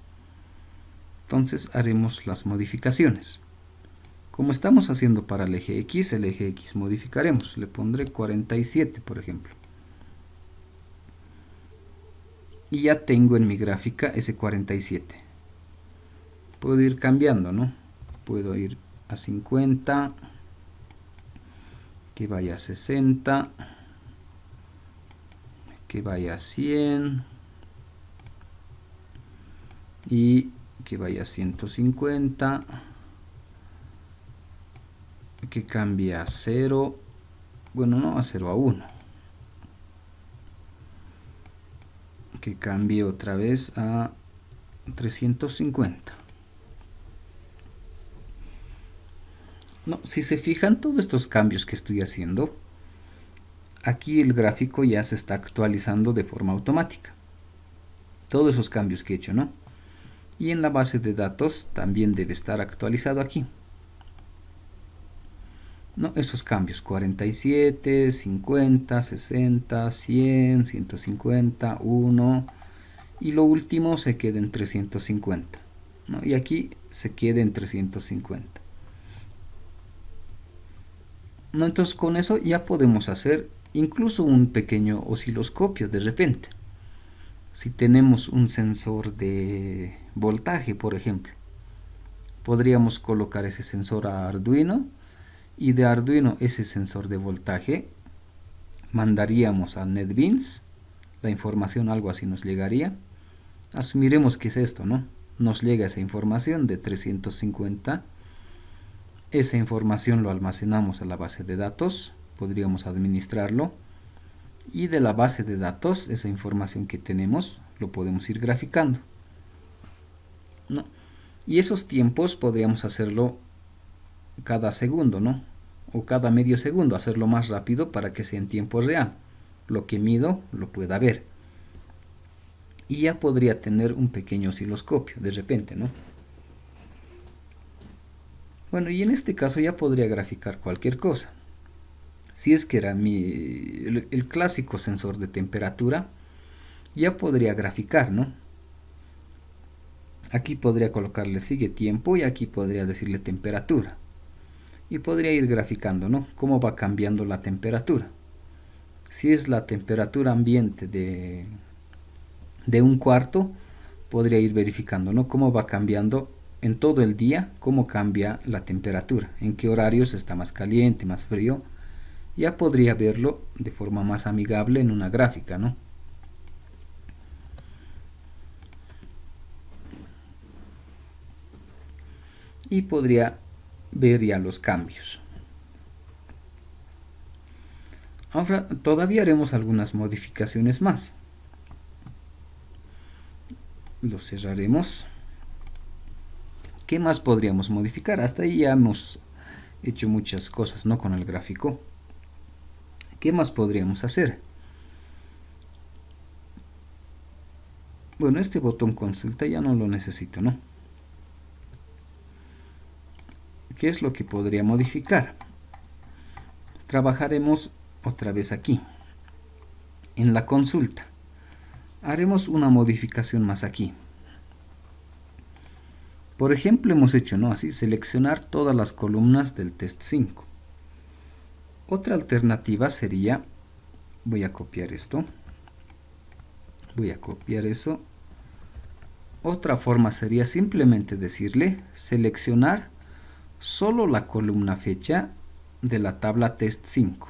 Entonces haremos las modificaciones. Como estamos haciendo para el eje X modificaremos. Le pondré 47, por ejemplo. Y ya tengo en mi gráfica ese 47. Puedo ir cambiando, ¿no? Puedo ir a 50, que vaya a 60, que vaya a 100 y que vaya a 150, que cambie a 0, bueno, no a 0, a 1, que cambie otra vez a 350. No, si se fijan todos estos cambios que estoy haciendo, aquí el gráfico ya se está actualizando de forma automática. Todos esos cambios que he hecho, ¿no? Y en la base de datos también debe estar actualizado aquí. No, esos cambios, 47, 50, 60, 100, 150, 1 y lo último se queda en 350, ¿no? Y aquí se queda en 350. ¿No? Entonces con eso ya podemos hacer incluso un pequeño osciloscopio de repente. Si tenemos un sensor de voltaje, por ejemplo, podríamos colocar ese sensor a Arduino y de Arduino ese sensor de voltaje mandaríamos a NetBeans la información, algo así nos llegaría. Asumiremos que es esto, ¿no? Nos llega esa información de 350. Esa información lo almacenamos a la base de datos, podríamos administrarlo y de la base de datos esa información que tenemos lo podemos ir graficando, ¿no? Y esos tiempos podríamos hacerlo cada segundo, ¿no? o cada medio segundo, hacerlo más rápido para que sea en tiempo real. Lo que mido lo pueda ver. Y ya podría tener un pequeño osciloscopio de repente, ¿no? Bueno, y en este caso ya podría graficar cualquier cosa. Si es que era el clásico sensor de temperatura, ya podría graficar, ¿no? Aquí podría colocarle sigue tiempo y aquí podría decirle temperatura. Y podría ir graficando, ¿no? Cómo va cambiando la temperatura. Si es la temperatura ambiente de un cuarto, podría ir verificando, ¿no? Cómo va cambiando en todo el día, cómo cambia la temperatura, en qué horarios está más caliente, más frío. Ya podría verlo de forma más amigable en una gráfica, ¿no? Y podría ver ya los cambios. Ahora todavía haremos algunas modificaciones más. Lo cerraremos. ¿Qué más podríamos modificar? Hasta ahí ya hemos hecho muchas cosas, ¿no? Con el gráfico. ¿Qué más podríamos hacer? Bueno, este botón consulta ya no lo necesito, ¿no? ¿Qué es lo que podría modificar? Trabajaremos otra vez aquí, en la consulta. Haremos una modificación más aquí. Por ejemplo, hemos hecho, ¿no? Así, seleccionar todas las columnas del test 5. Otra alternativa sería, voy a copiar esto, voy a copiar eso. Otra forma sería simplemente decirle, seleccionar solo la columna fecha de la tabla test 5.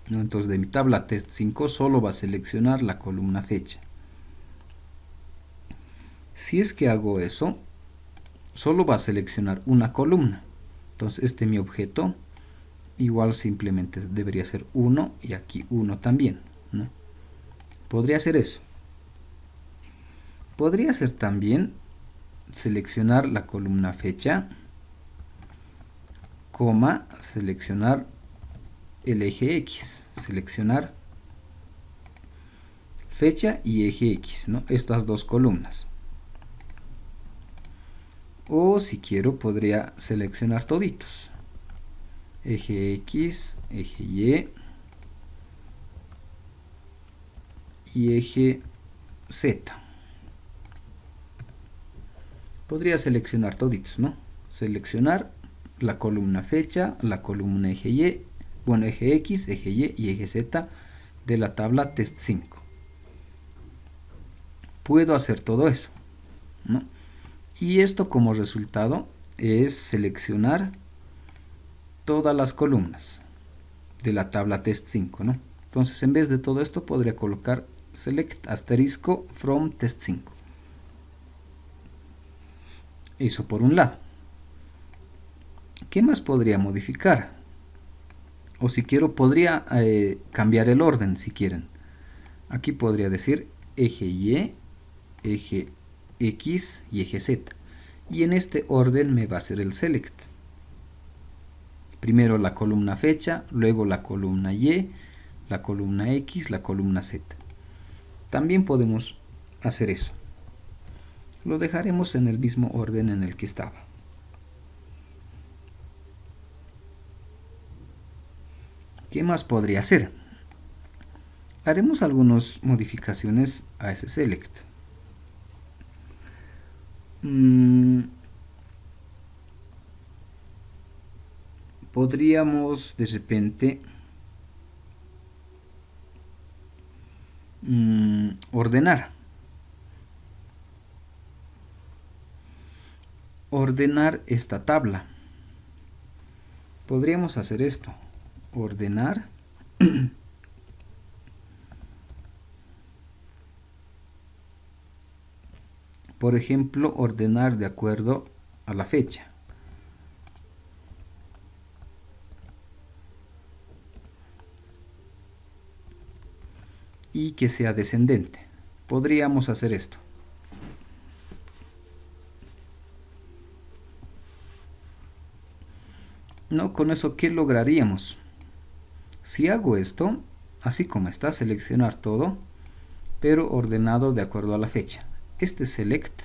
¿No? Entonces de mi tabla test 5 solo va a seleccionar la columna fecha. Si es que hago eso, solo va a seleccionar una columna. Entonces este mi objeto igual simplemente debería ser 1 y aquí 1 también, ¿no? Podría hacer eso. Podría ser también seleccionar la columna fecha, coma, seleccionar el eje X, seleccionar fecha y eje X, ¿no? Estas dos columnas. O si quiero podría seleccionar toditos. Eje X, eje y eje Z. Podría seleccionar toditos, ¿no? Seleccionar la columna fecha, la columna eje Y, bueno, eje X, eje Y eje Z de la tabla test 5. Puedo hacer todo eso, ¿no? Y esto como resultado es seleccionar todas las columnas de la tabla test 5, ¿no? Entonces en vez de todo esto podría colocar select asterisco from test 5. Eso por un lado. ¿Qué más podría modificar? O si quiero podría cambiar el orden si quieren. Aquí podría decir eje Y, eje X y eje Z. Y en este orden me va a hacer el select. Primero la columna fecha, luego la columna Y, la columna X, la columna Z. También podemos hacer eso. Lo dejaremos en el mismo orden en el que estaba. ¿Qué más podría hacer? Haremos algunas modificaciones a ese select. Podríamos de repente ordenar esta tabla. Podríamos hacer esto, ordenar por ejemplo, ordenar de acuerdo a la fecha. Y que sea descendente. Podríamos hacer esto. ¿No? Con eso, ¿qué lograríamos? Si hago esto, así como está, seleccionar todo, pero ordenado de acuerdo a la fecha. Este select,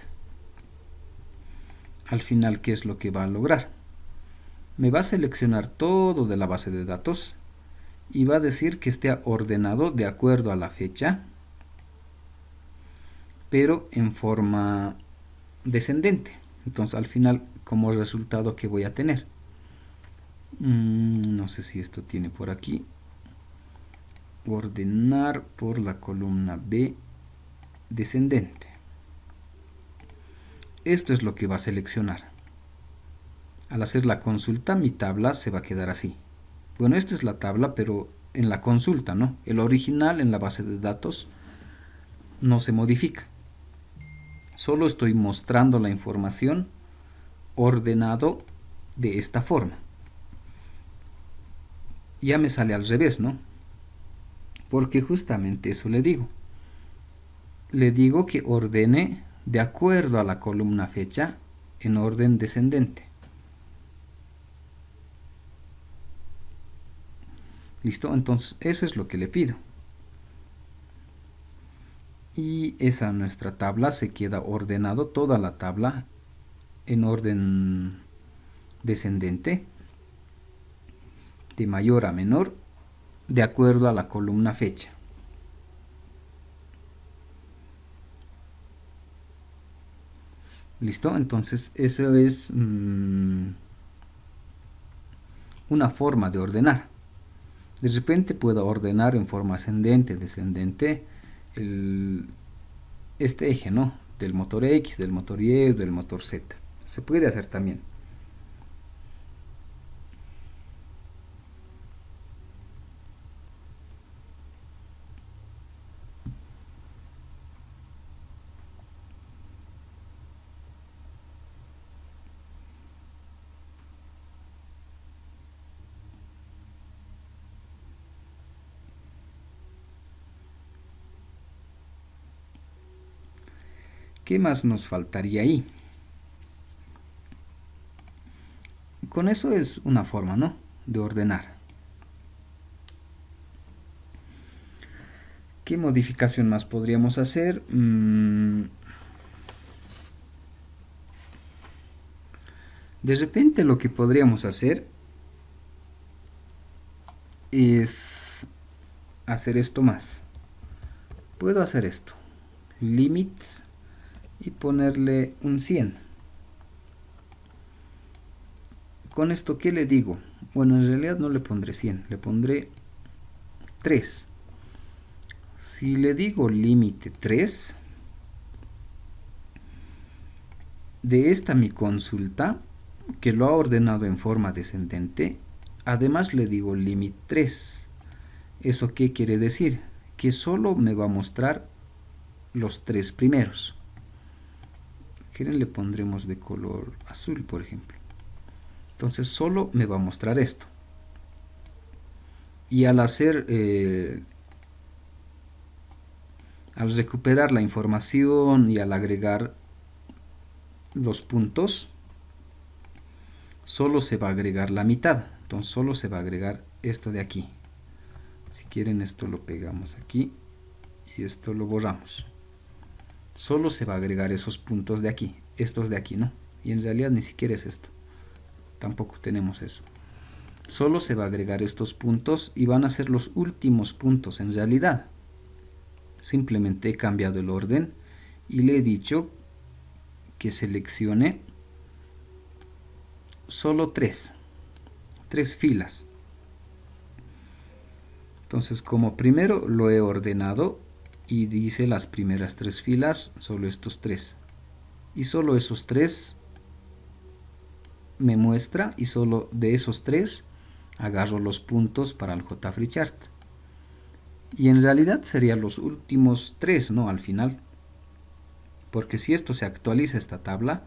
al final, ¿qué es lo que va a lograr? Me va a seleccionar todo de la base de datos y va a decir que esté ordenado de acuerdo a la fecha, pero en forma descendente. Entonces, al final, como resultado, ¿qué voy a tener? No sé si esto tiene por aquí. Ordenar por la columna B descendente. Esto es lo que va a seleccionar. Al hacer la consulta, mi tabla se va a quedar así. Bueno, esta es la tabla, pero en la consulta, ¿no? El original en la base de datos no se modifica. Solo estoy mostrando la información ordenado de esta forma. Ya me sale al revés, ¿no? Porque justamente eso le digo. Le digo que ordene de acuerdo a la columna fecha en orden descendente. ¿Listo? Entonces eso es lo que le pido. Y esa nuestra tabla se queda ordenado, toda la tabla en orden descendente, de mayor a menor, de acuerdo a la columna fecha. ¿Listo? Entonces eso es una forma de ordenar. De repente puedo ordenar en forma ascendente, descendente, este eje, ¿no? Del motor X, del motor Y, del motor Z. Se puede hacer también. ¿Qué más nos faltaría ahí? Con eso es una forma, ¿no? De ordenar. ¿Qué modificación más podríamos hacer? De repente lo que podríamos hacer es hacer esto más. Puedo hacer esto. Limit y ponerle un 100. Con esto, ¿qué le digo? Bueno, en realidad no le pondré 100, le pondré 3. Si le digo límite 3, de esta mi consulta, que lo ha ordenado en forma descendente, además le digo límite 3. ¿Eso qué quiere decir? Que solo me va a mostrar los 3 primeros. ¿Quieren? Le pondremos de color azul, por ejemplo. Entonces solo me va a mostrar esto. Y al hacer, al recuperar la información y al agregar los puntos, solo se va a agregar la mitad. Entonces solo se va a agregar esto de aquí. Si quieren, esto lo pegamos aquí y esto lo borramos. Solo se va a agregar esos puntos de aquí, estos de aquí, ¿no? Y en realidad ni siquiera es esto. Tampoco tenemos eso. Solo se va a agregar estos puntos y van a ser los últimos puntos en realidad. Simplemente he cambiado el orden y le he dicho que seleccione solo 3 filas. Entonces, como primero lo he ordenado y dice las primeras 3 filas, solo estos 3. Y solo esos 3 me muestra y solo de esos 3 agarro los puntos para el JFreeChart. Y en realidad serían los últimos 3, ¿no? Al final. Porque si esto se actualiza esta tabla,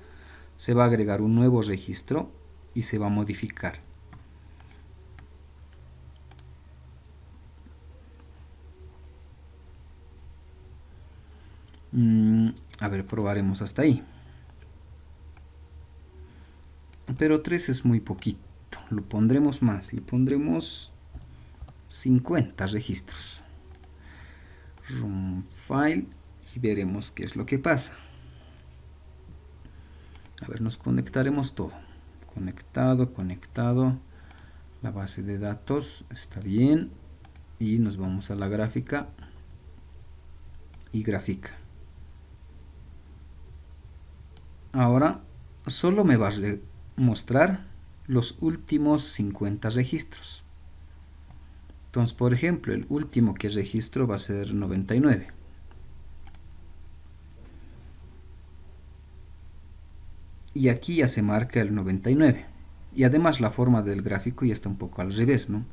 se va a agregar un nuevo registro y se va a modificar. A ver, probaremos hasta ahí. Pero 3 es muy poquito. lo pondremos más, le pondremos 50 registros. Run file y veremos qué es lo que pasa. A ver, nos conectaremos todo. Conectado. La base de datos está bien. Y nos vamos a la gráfica. Y gráfica. Ahora solo me va a mostrar los últimos 50 registros. Entonces, por ejemplo, el último que registro va a ser 99. Y aquí ya se marca el 99. Y además la forma del gráfico ya está un poco al revés, ¿no?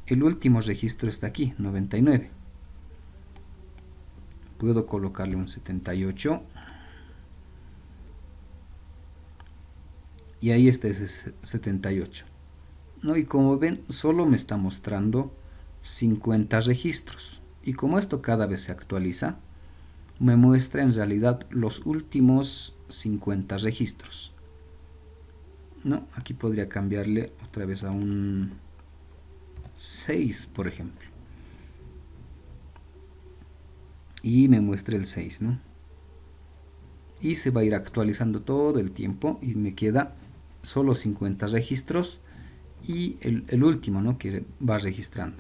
El último registro está aquí, 99. Puedo colocarle un 78. Y ahí está ese 78. ¿No? Y como ven, solo me está mostrando 50 registros. Y como esto cada vez se actualiza, me muestra en realidad los últimos 50 registros. No, aquí podría cambiarle otra vez a un 6, por ejemplo. Y me muestra el 6, ¿no? Y se va a ir actualizando todo el tiempo y me queda solo 50 registros y el último, ¿no?, que va registrando.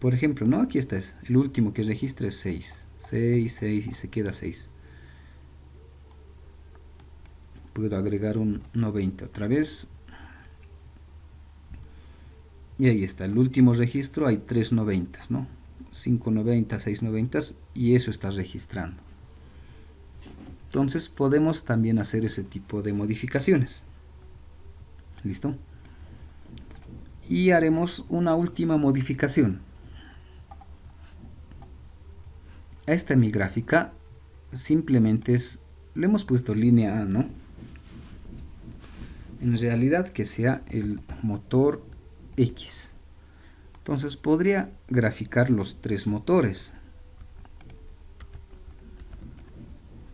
Por ejemplo, ¿no?, aquí está, el último que registra es 6. 6 y se queda 6. Puedo agregar un 90 otra vez. Y ahí está, el último registro, hay 3 90, ¿no? 5 90, 6 90 y eso está registrando. Entonces podemos también hacer ese tipo de modificaciones. ¿Listo? Y haremos una última modificación. A esta mi gráfica simplemente le hemos puesto línea A, ¿no? En realidad que sea el motor X. Entonces podría graficar los 3 motores.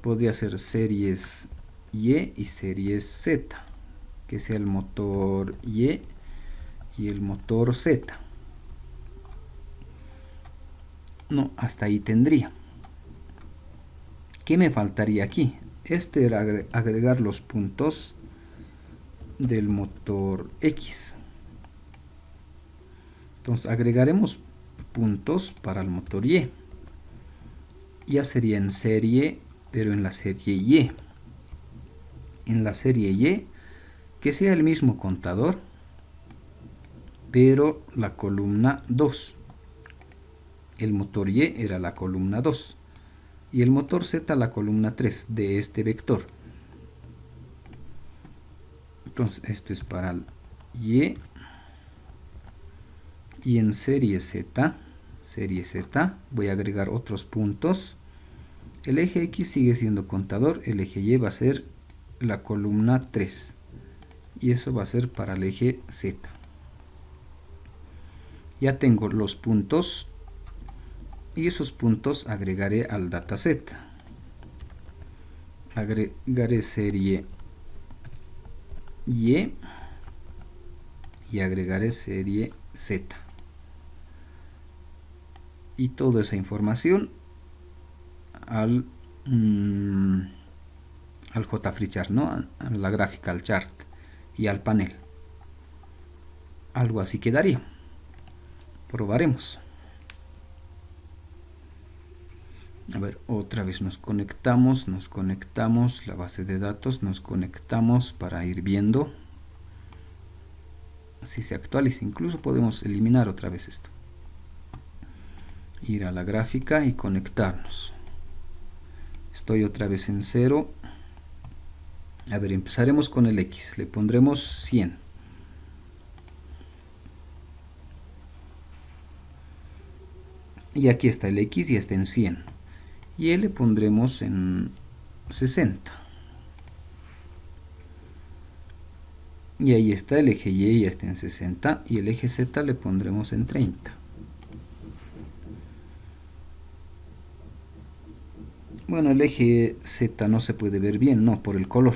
Podría ser series Y y series Z, que sea el motor Y y el motor Z. No, hasta ahí tendría. ¿Qué me faltaría aquí? Este era agregar los puntos del motor X. Entonces agregaremos puntos para el motor Y. Ya sería en serie, pero en la serie Y. En la serie Y, que sea el mismo contador, pero la columna 2. El motor Y era la columna 2. Y el motor Z la columna 3 de este vector. Entonces esto es para el Y. Y en serie Z voy a agregar otros puntos. El eje X sigue siendo contador, el eje Y va a ser la columna 3 y eso va a ser para el eje Z. Ya tengo los puntos y esos puntos agregaré al dataset. Agregaré serie Y y agregaré serie Z. Y toda esa información al JFreeChart, ¿no? A la gráfica, al chart y al panel. Algo así quedaría. Probaremos. A ver, otra vez nos conectamos, la base de datos, nos conectamos para ir viendo si se actualiza. Incluso podemos eliminar otra vez esto. Ir a la gráfica y conectarnos. Estoy otra vez en 0. A ver, empezaremos con el X. Le pondremos 100. Y aquí está el X y está en 100. Y le pondremos en 60. Y ahí está el eje Y, ya está en 60. Y el eje Z le pondremos en 30. Bueno, el eje Z no se puede ver bien, no, por el color.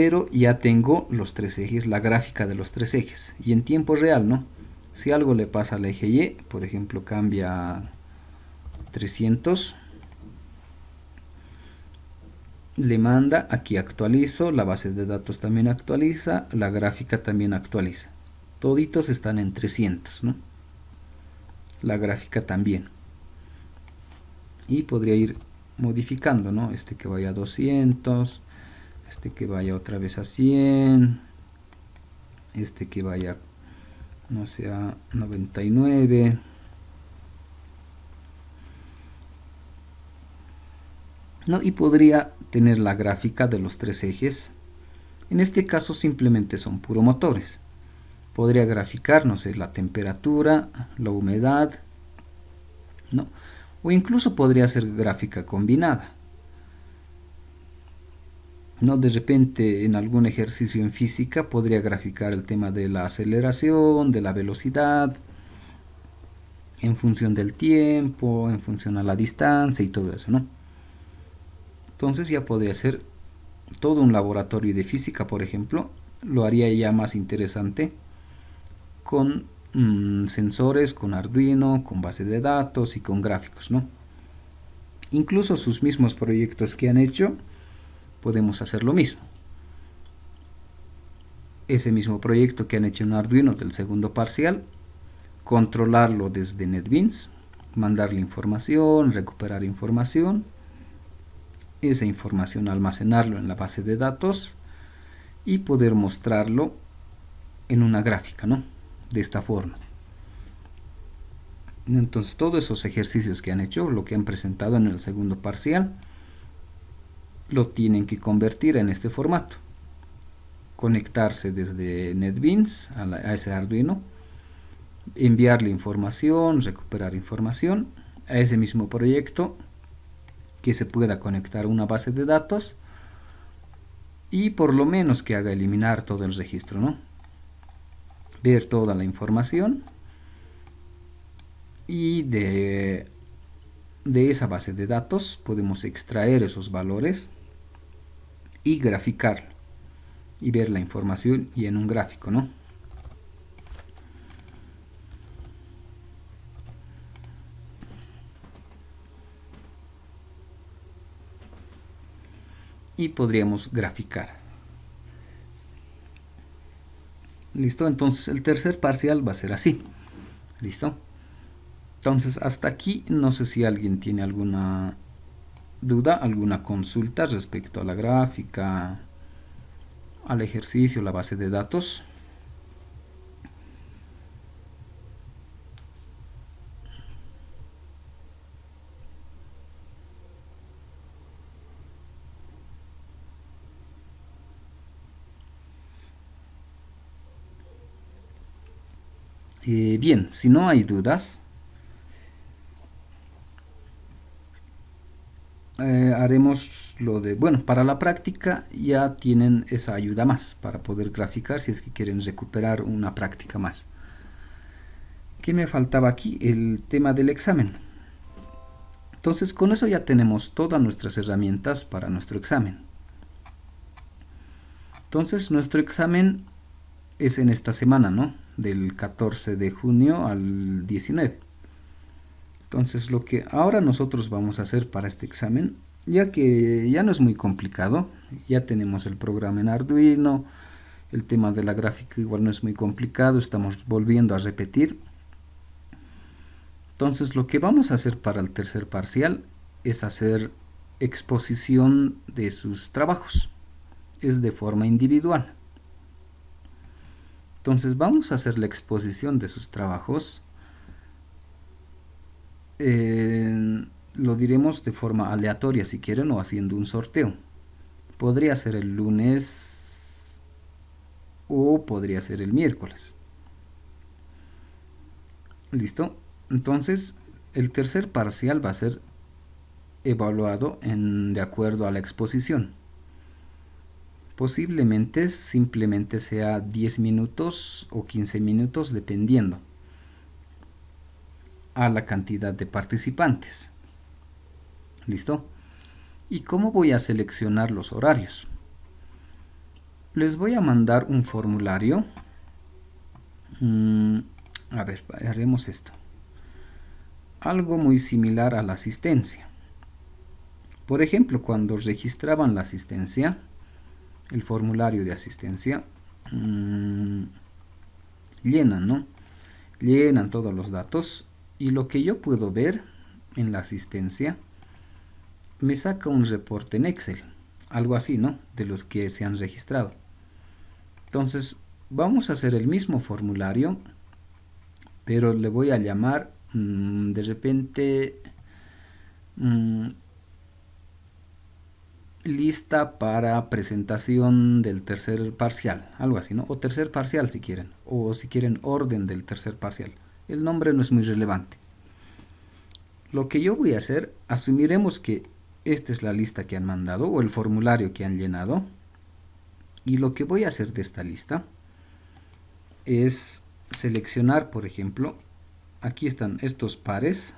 pero ya tengo los tres ejes, la gráfica de los tres ejes, y en tiempo real, ¿no? Si algo le pasa al eje Y, por ejemplo, cambia 300, le manda, aquí actualizo, la base de datos también actualiza, la gráfica también actualiza. Toditos están en 300, ¿no? La gráfica también. Y podría ir modificando, ¿no? Este que vaya a 200, este que vaya otra vez a 100, este que vaya, no sé, a 99. ¿No? Y podría tener la gráfica de los tres ejes. En este caso simplemente son puro motores. Podría graficar, no sé, la temperatura, la humedad, ¿no? O incluso podría ser gráfica combinada. ¿No? De repente en algún ejercicio en física podría graficar el tema de la aceleración, de la velocidad, en función del tiempo, en función a la distancia y todo eso, ¿no? Entonces ya podría ser todo un laboratorio de física, por ejemplo, lo haría ya más interesante con sensores, con Arduino, con base de datos y con gráficos, ¿no? Incluso sus mismos proyectos que han hecho, podemos hacer lo mismo. Ese mismo proyecto que han hecho en Arduino del segundo parcial, controlarlo desde NetBeans, mandarle información, recuperar información, esa información almacenarlo en la base de datos y poder mostrarlo en una gráfica, ¿no? De esta forma. Entonces todos esos ejercicios que han hecho, lo que han presentado en el segundo parcial, lo tienen que convertir en este formato. Conectarse desde NetBeans a ese Arduino, enviarle información, recuperar información a ese mismo proyecto, que se pueda conectar a una base de datos y por lo menos que haga eliminar todo el registro, ¿no? Ver toda la información y de esa base de datos podemos extraer esos valores y graficarlo y ver la información y en un gráfico, ¿no? Y podríamos graficar. ¿Listo? Entonces el tercer parcial va a ser así. ¿Listo? Entonces hasta aquí, no sé si alguien tiene alguna duda, alguna consulta respecto a la gráfica, al ejercicio, la base de datos. Bien, si no hay dudas, haremos lo de, bueno, para la práctica ya tienen esa ayuda más para poder graficar si es que quieren recuperar una práctica más. ¿Qué me faltaba aquí? El tema del examen. Entonces con eso ya tenemos todas nuestras herramientas para nuestro examen. Entonces nuestro examen es en esta semana, ¿no? Del 14 de junio al 19. Entonces lo que ahora nosotros vamos a hacer para este examen, ya que ya no es muy complicado, ya tenemos el programa en Arduino, el tema de la gráfica igual no es muy complicado, estamos volviendo a repetir. Entonces lo que vamos a hacer para el tercer parcial es hacer exposición de sus trabajos, es de forma individual. Entonces vamos a hacer la exposición de sus trabajos. Lo diremos de forma aleatoria si quieren o haciendo un sorteo. Podría ser el lunes o podría ser el miércoles. ¿Listo? Entonces el tercer parcial va a ser evaluado de acuerdo a la exposición. Posiblemente simplemente sea 10 minutos o 15 minutos dependiendo a la cantidad de participantes. ¿Listo? ¿Y cómo voy a seleccionar los horarios? les voy a mandar un formulario. A ver, haremos esto. Algo muy similar a la asistencia. Por ejemplo, cuando registraban la asistencia, el formulario de asistencia, llenan, ¿no? Llenan todos los datos y lo que yo puedo ver en la asistencia me saca un reporte en Excel, algo así, ¿no? De los que se han registrado. Entonces, vamos a hacer el mismo formulario, pero le voy a llamar de repente lista para presentación del tercer parcial, algo así, ¿no? O tercer parcial si quieren, o si quieren orden del tercer parcial. El nombre no es muy relevante. Lo que yo voy a hacer, asumiremos que esta es la lista que han mandado o el formulario que han llenado, y lo que voy a hacer de esta lista es seleccionar, por ejemplo, aquí están estos pares.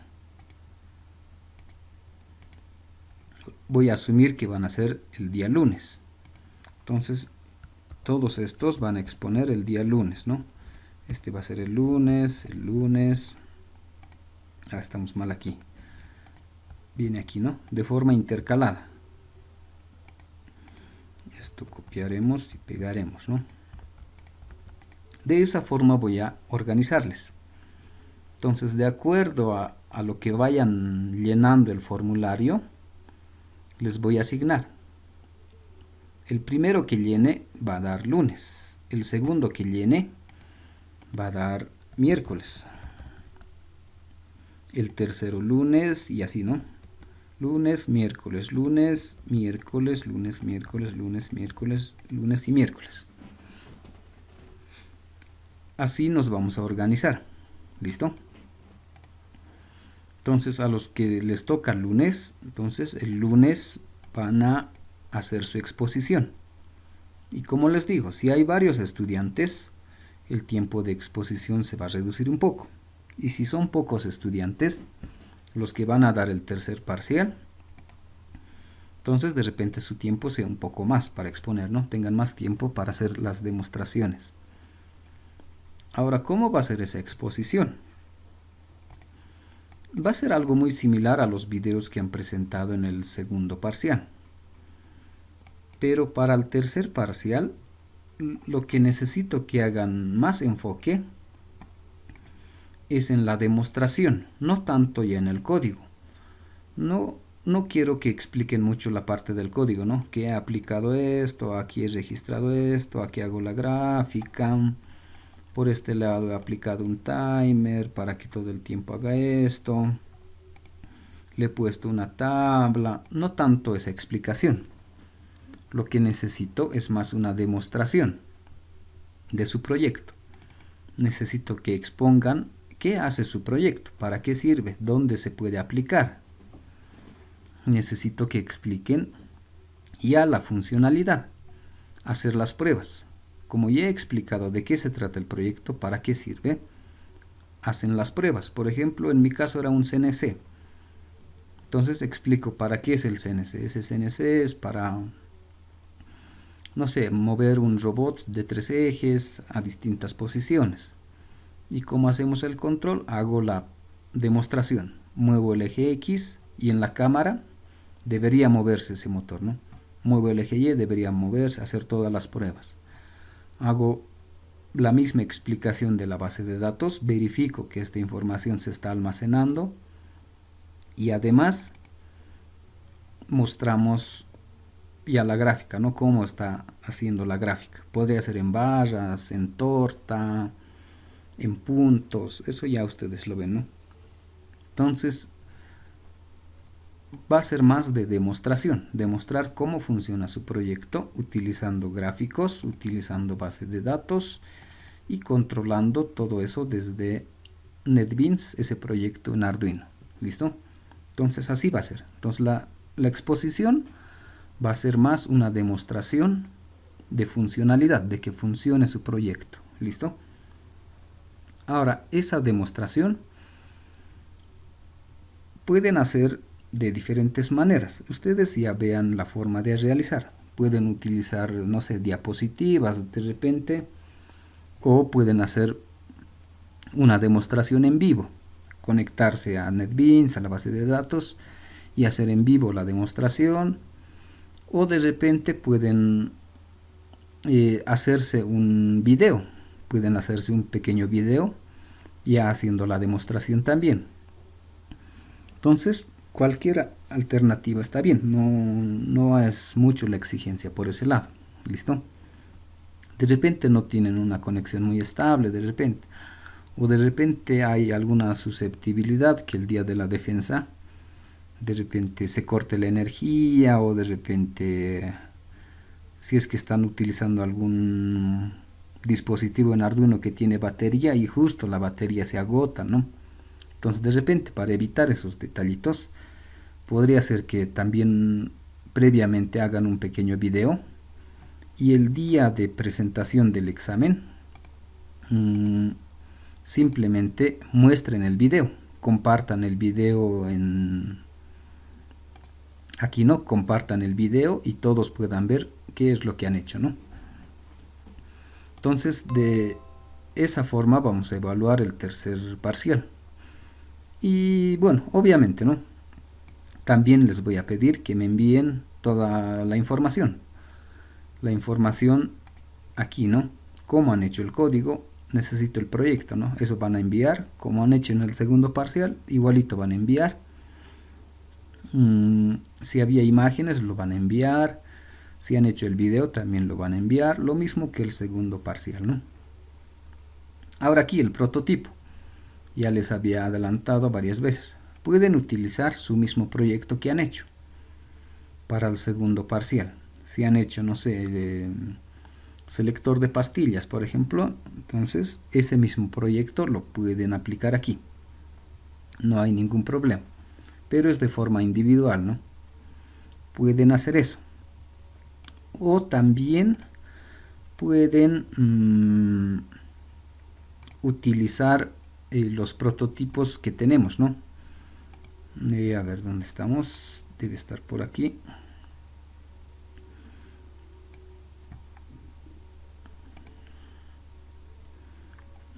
Voy a asumir que van a ser el día lunes. Entonces, todos estos van a exponer el día lunes, ¿no? Este va a ser el lunes. Ah, estamos mal aquí. Viene aquí, ¿no? De forma intercalada. Esto copiaremos y pegaremos, ¿no? De esa forma voy a organizarles. Entonces, de acuerdo a lo que vayan llenando el formulario, les voy a asignar. El primero que llene va a dar lunes. El segundo que llene va a dar miércoles. El tercero lunes y así, ¿no? Lunes, miércoles, lunes, miércoles, lunes, miércoles, lunes, miércoles, lunes y miércoles. Así nos vamos a organizar. ¿Listo? Entonces a los que les toca lunes, entonces el lunes van a hacer su exposición. Y como les digo, si hay varios estudiantes, el tiempo de exposición se va a reducir un poco. Y si son pocos estudiantes, los que van a dar el tercer parcial, entonces de repente su tiempo sea un poco más para exponer, ¿no? Tengan más tiempo para hacer las demostraciones. Ahora, ¿cómo va a ser esa exposición? Va a ser algo muy similar a los videos que han presentado en el segundo parcial. Pero para el tercer parcial, lo que necesito que hagan más enfoque es en la demostración, no tanto ya en el código. No quiero que expliquen mucho la parte del código, ¿no? Que he aplicado esto, aquí he registrado esto, aquí hago la gráfica. Por este lado he aplicado un timer para que todo el tiempo haga esto. Le he puesto una tabla. No tanto esa explicación. Lo que necesito es más una demostración de su proyecto. Necesito que expongan qué hace su proyecto, para qué sirve, dónde se puede aplicar. Necesito que expliquen ya la funcionalidad, hacer las pruebas. Como ya he explicado de qué se trata el proyecto, para qué sirve, hacen las pruebas. Por ejemplo, en mi caso era un CNC. Entonces explico para qué es el CNC. Ese CNC es para, no sé, mover un robot de 3 ejes a distintas posiciones. Y como hacemos el control, hago la demostración. Muevo el eje X y en la cámara debería moverse ese motor, ¿no? Muevo el eje Y, debería moverse, hacer todas las pruebas. Hago la misma explicación de la base de datos, verifico que esta información se está almacenando y además mostramos ya la gráfica, ¿no? Cómo está haciendo la gráfica. Podría ser en barras, en torta, en puntos, eso ya ustedes lo ven, ¿no? Entonces va a ser más de demostración, demostrar cómo funciona su proyecto utilizando gráficos, utilizando base de datos y controlando todo eso desde NetBeans, ese proyecto en Arduino. ¿Listo? Entonces así va a ser. Entonces la exposición va a ser más una demostración de funcionalidad, de que funcione su proyecto. ¿Listo? Ahora, esa demostración pueden hacer de diferentes maneras. Ustedes ya vean la forma de realizar. Pueden utilizar, no sé, diapositivas de repente, o pueden hacer una demostración en vivo, conectarse a NetBeans, a la base de datos, y hacer en vivo la demostración, o de repente pueden hacerse un video, pueden hacerse un pequeño video ya haciendo la demostración también. Entonces, cualquier alternativa está bien, no es mucho la exigencia por ese lado. ¿Listo? De repente no tienen una conexión muy estable, de repente. O de repente hay alguna susceptibilidad que el día de la defensa, de repente se corte la energía, o de repente, si es que están utilizando algún dispositivo en Arduino que tiene batería y justo la batería se agota, ¿no? Entonces, de repente, para evitar esos detallitos, podría ser que también previamente hagan un pequeño video y el día de presentación del examen simplemente muestren el video, compartan el video aquí, ¿no? Compartan el video y todos puedan ver qué es lo que han hecho, ¿no? Entonces, de esa forma vamos a evaluar el tercer parcial. Y bueno, obviamente, ¿no? También les voy a pedir que me envíen toda la información. La información aquí, ¿no? Cómo han hecho el código, necesito el proyecto, ¿no? Eso van a enviar, como han hecho en el segundo parcial, igualito van a enviar. Si había imágenes, lo van a enviar. Si han hecho el video, también lo van a enviar. Lo mismo que el segundo parcial, ¿no? Ahora aquí el prototipo. Ya les había adelantado varias veces. Pueden utilizar su mismo proyecto que han hecho para el segundo parcial. Si han hecho, no sé, selector de pastillas, por ejemplo, entonces ese mismo proyecto lo pueden aplicar aquí. No hay ningún problema. Pero es de forma individual, ¿no? Pueden hacer eso. O también pueden utilizar los prototipos que tenemos, ¿no? A ver, ¿dónde estamos? Debe estar por aquí.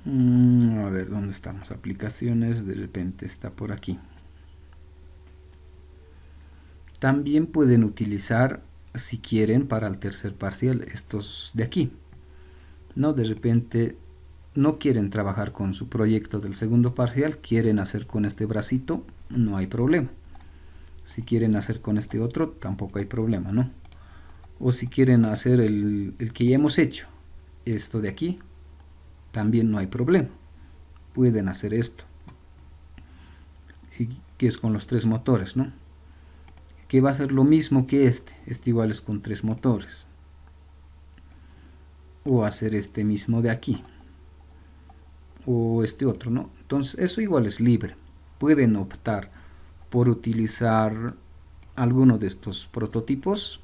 A ver, ¿dónde estamos? Aplicaciones, de repente está por aquí. También pueden utilizar, si quieren, para el tercer parcial, estos de aquí, ¿no? De repente no quieren trabajar con su proyecto del segundo parcial, quieren hacer con este bracito, no hay problema. Si quieren hacer con este otro, tampoco hay problema, ¿no? O si quieren hacer el que ya hemos hecho, esto de aquí, también no hay problema. Pueden hacer esto, que es con los 3 motores, ¿no? Que va a ser lo mismo que este igual es con 3 motores. O hacer este mismo de aquí, o este otro, ¿no? Entonces eso igual es libre. Pueden optar por utilizar alguno de estos prototipos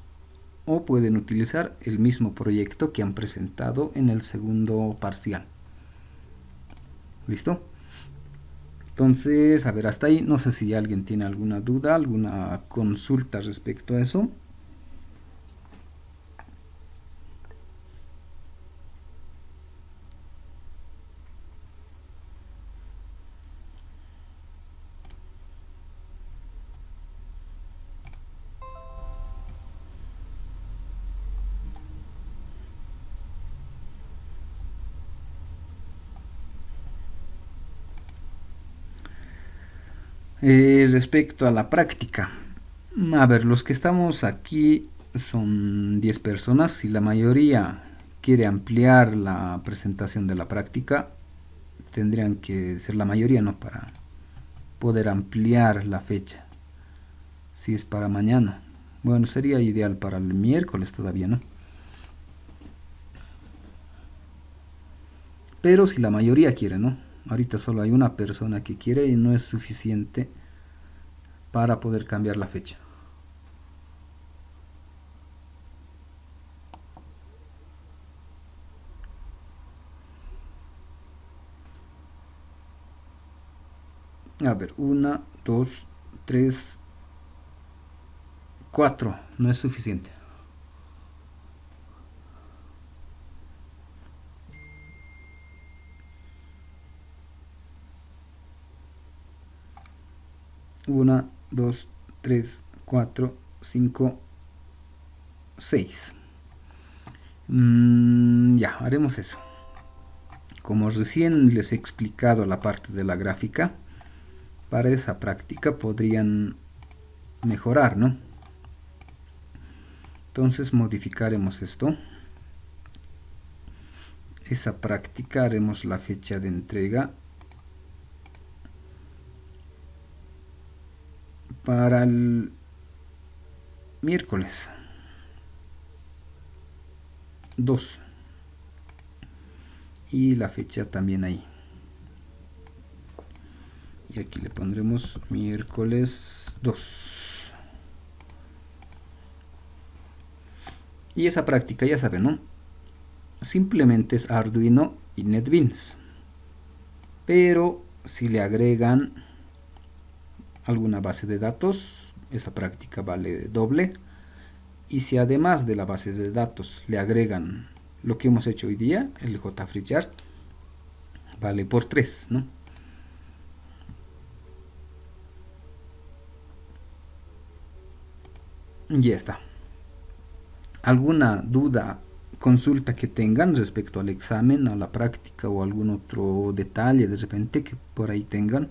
o pueden utilizar el mismo proyecto que han presentado en el segundo parcial. ¿Listo? Entonces, a ver, hasta ahí, no sé si alguien tiene alguna duda, alguna consulta respecto a eso. Respecto a la práctica, a ver, los que estamos aquí son 10 personas. Si la mayoría quiere ampliar la presentación de la práctica, tendrían que ser la mayoría, ¿no? Para poder ampliar la fecha. Si es para mañana, bueno, sería ideal para el miércoles todavía, ¿no? Pero si la mayoría quiere, ¿no? Ahorita solo hay una persona que quiere y no es suficiente para poder cambiar la fecha. A ver, 1, 2, 3, 4, no es suficiente. 1, 2, 3, 4, 5, 6. Ya, haremos eso. Como recién les he explicado la parte de la gráfica, para esa práctica podrían mejorar, ¿no? Entonces modificaremos esto. Esa práctica haremos la fecha de entrega para el miércoles 2 y la fecha también ahí, y aquí le pondremos miércoles 2. Y esa práctica ya saben, ¿no? Simplemente es Arduino y NetBeans, pero si le agregan alguna base de datos, esa práctica vale doble. Y si además de la base de datos le agregan lo que hemos hecho hoy día, el JFreeChart, vale por 3, ¿no? Ya está. ¿Alguna duda, consulta que tengan respecto al examen, a la práctica o algún otro detalle de repente que por ahí tengan?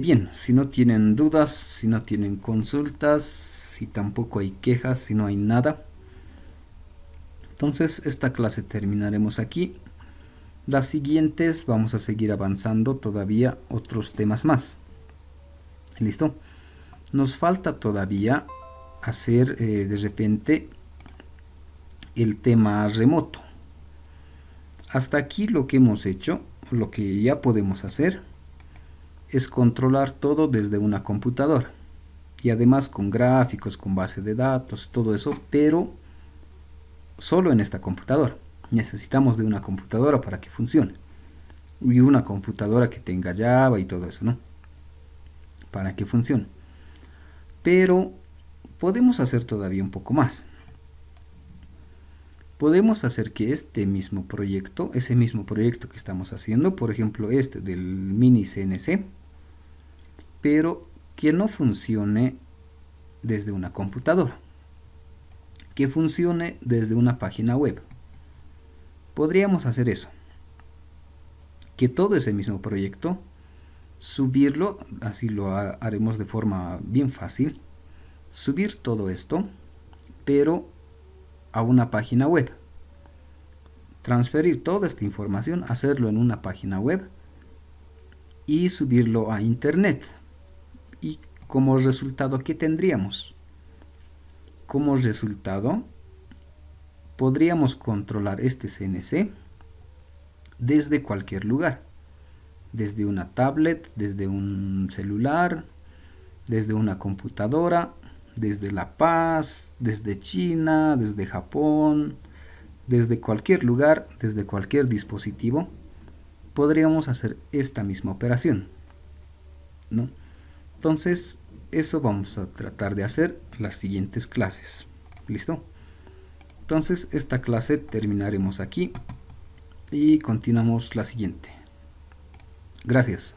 Bien, si no tienen dudas, si no tienen consultas, si tampoco hay quejas, si no hay nada, entonces esta clase terminaremos aquí. Las siguientes vamos a seguir avanzando todavía otros temas más. ¿Listo? Nos falta todavía hacer de repente el tema remoto. Hasta aquí lo que hemos hecho, lo que ya podemos hacer, es controlar todo desde una computadora. Y además con gráficos, con base de datos, todo eso, pero solo en esta computadora. Necesitamos de una computadora para que funcione. Y una computadora que tenga Java y todo eso, ¿no? Para que funcione. Pero podemos hacer todavía un poco más. Podemos hacer que este mismo proyecto, ese mismo proyecto que estamos haciendo, por ejemplo este del mini CNC, pero que no funcione desde una computadora, que funcione desde una página web. Podríamos hacer eso, que todo ese mismo proyecto, subirlo, así lo haremos de forma bien fácil, subir todo esto, pero a una página web, transferir toda esta información, hacerlo en una página web y subirlo a internet. Y como resultado, ¿qué tendríamos? Como resultado, podríamos controlar este CNC desde cualquier lugar, desde una tablet, desde un celular, desde una computadora, desde La Paz, desde China, desde Japón, desde cualquier lugar, desde cualquier dispositivo, podríamos hacer esta misma operación, ¿no? Entonces, eso vamos a tratar de hacer en las siguientes clases. ¿Listo? Entonces, esta clase terminaremos aquí y continuamos la siguiente. Gracias.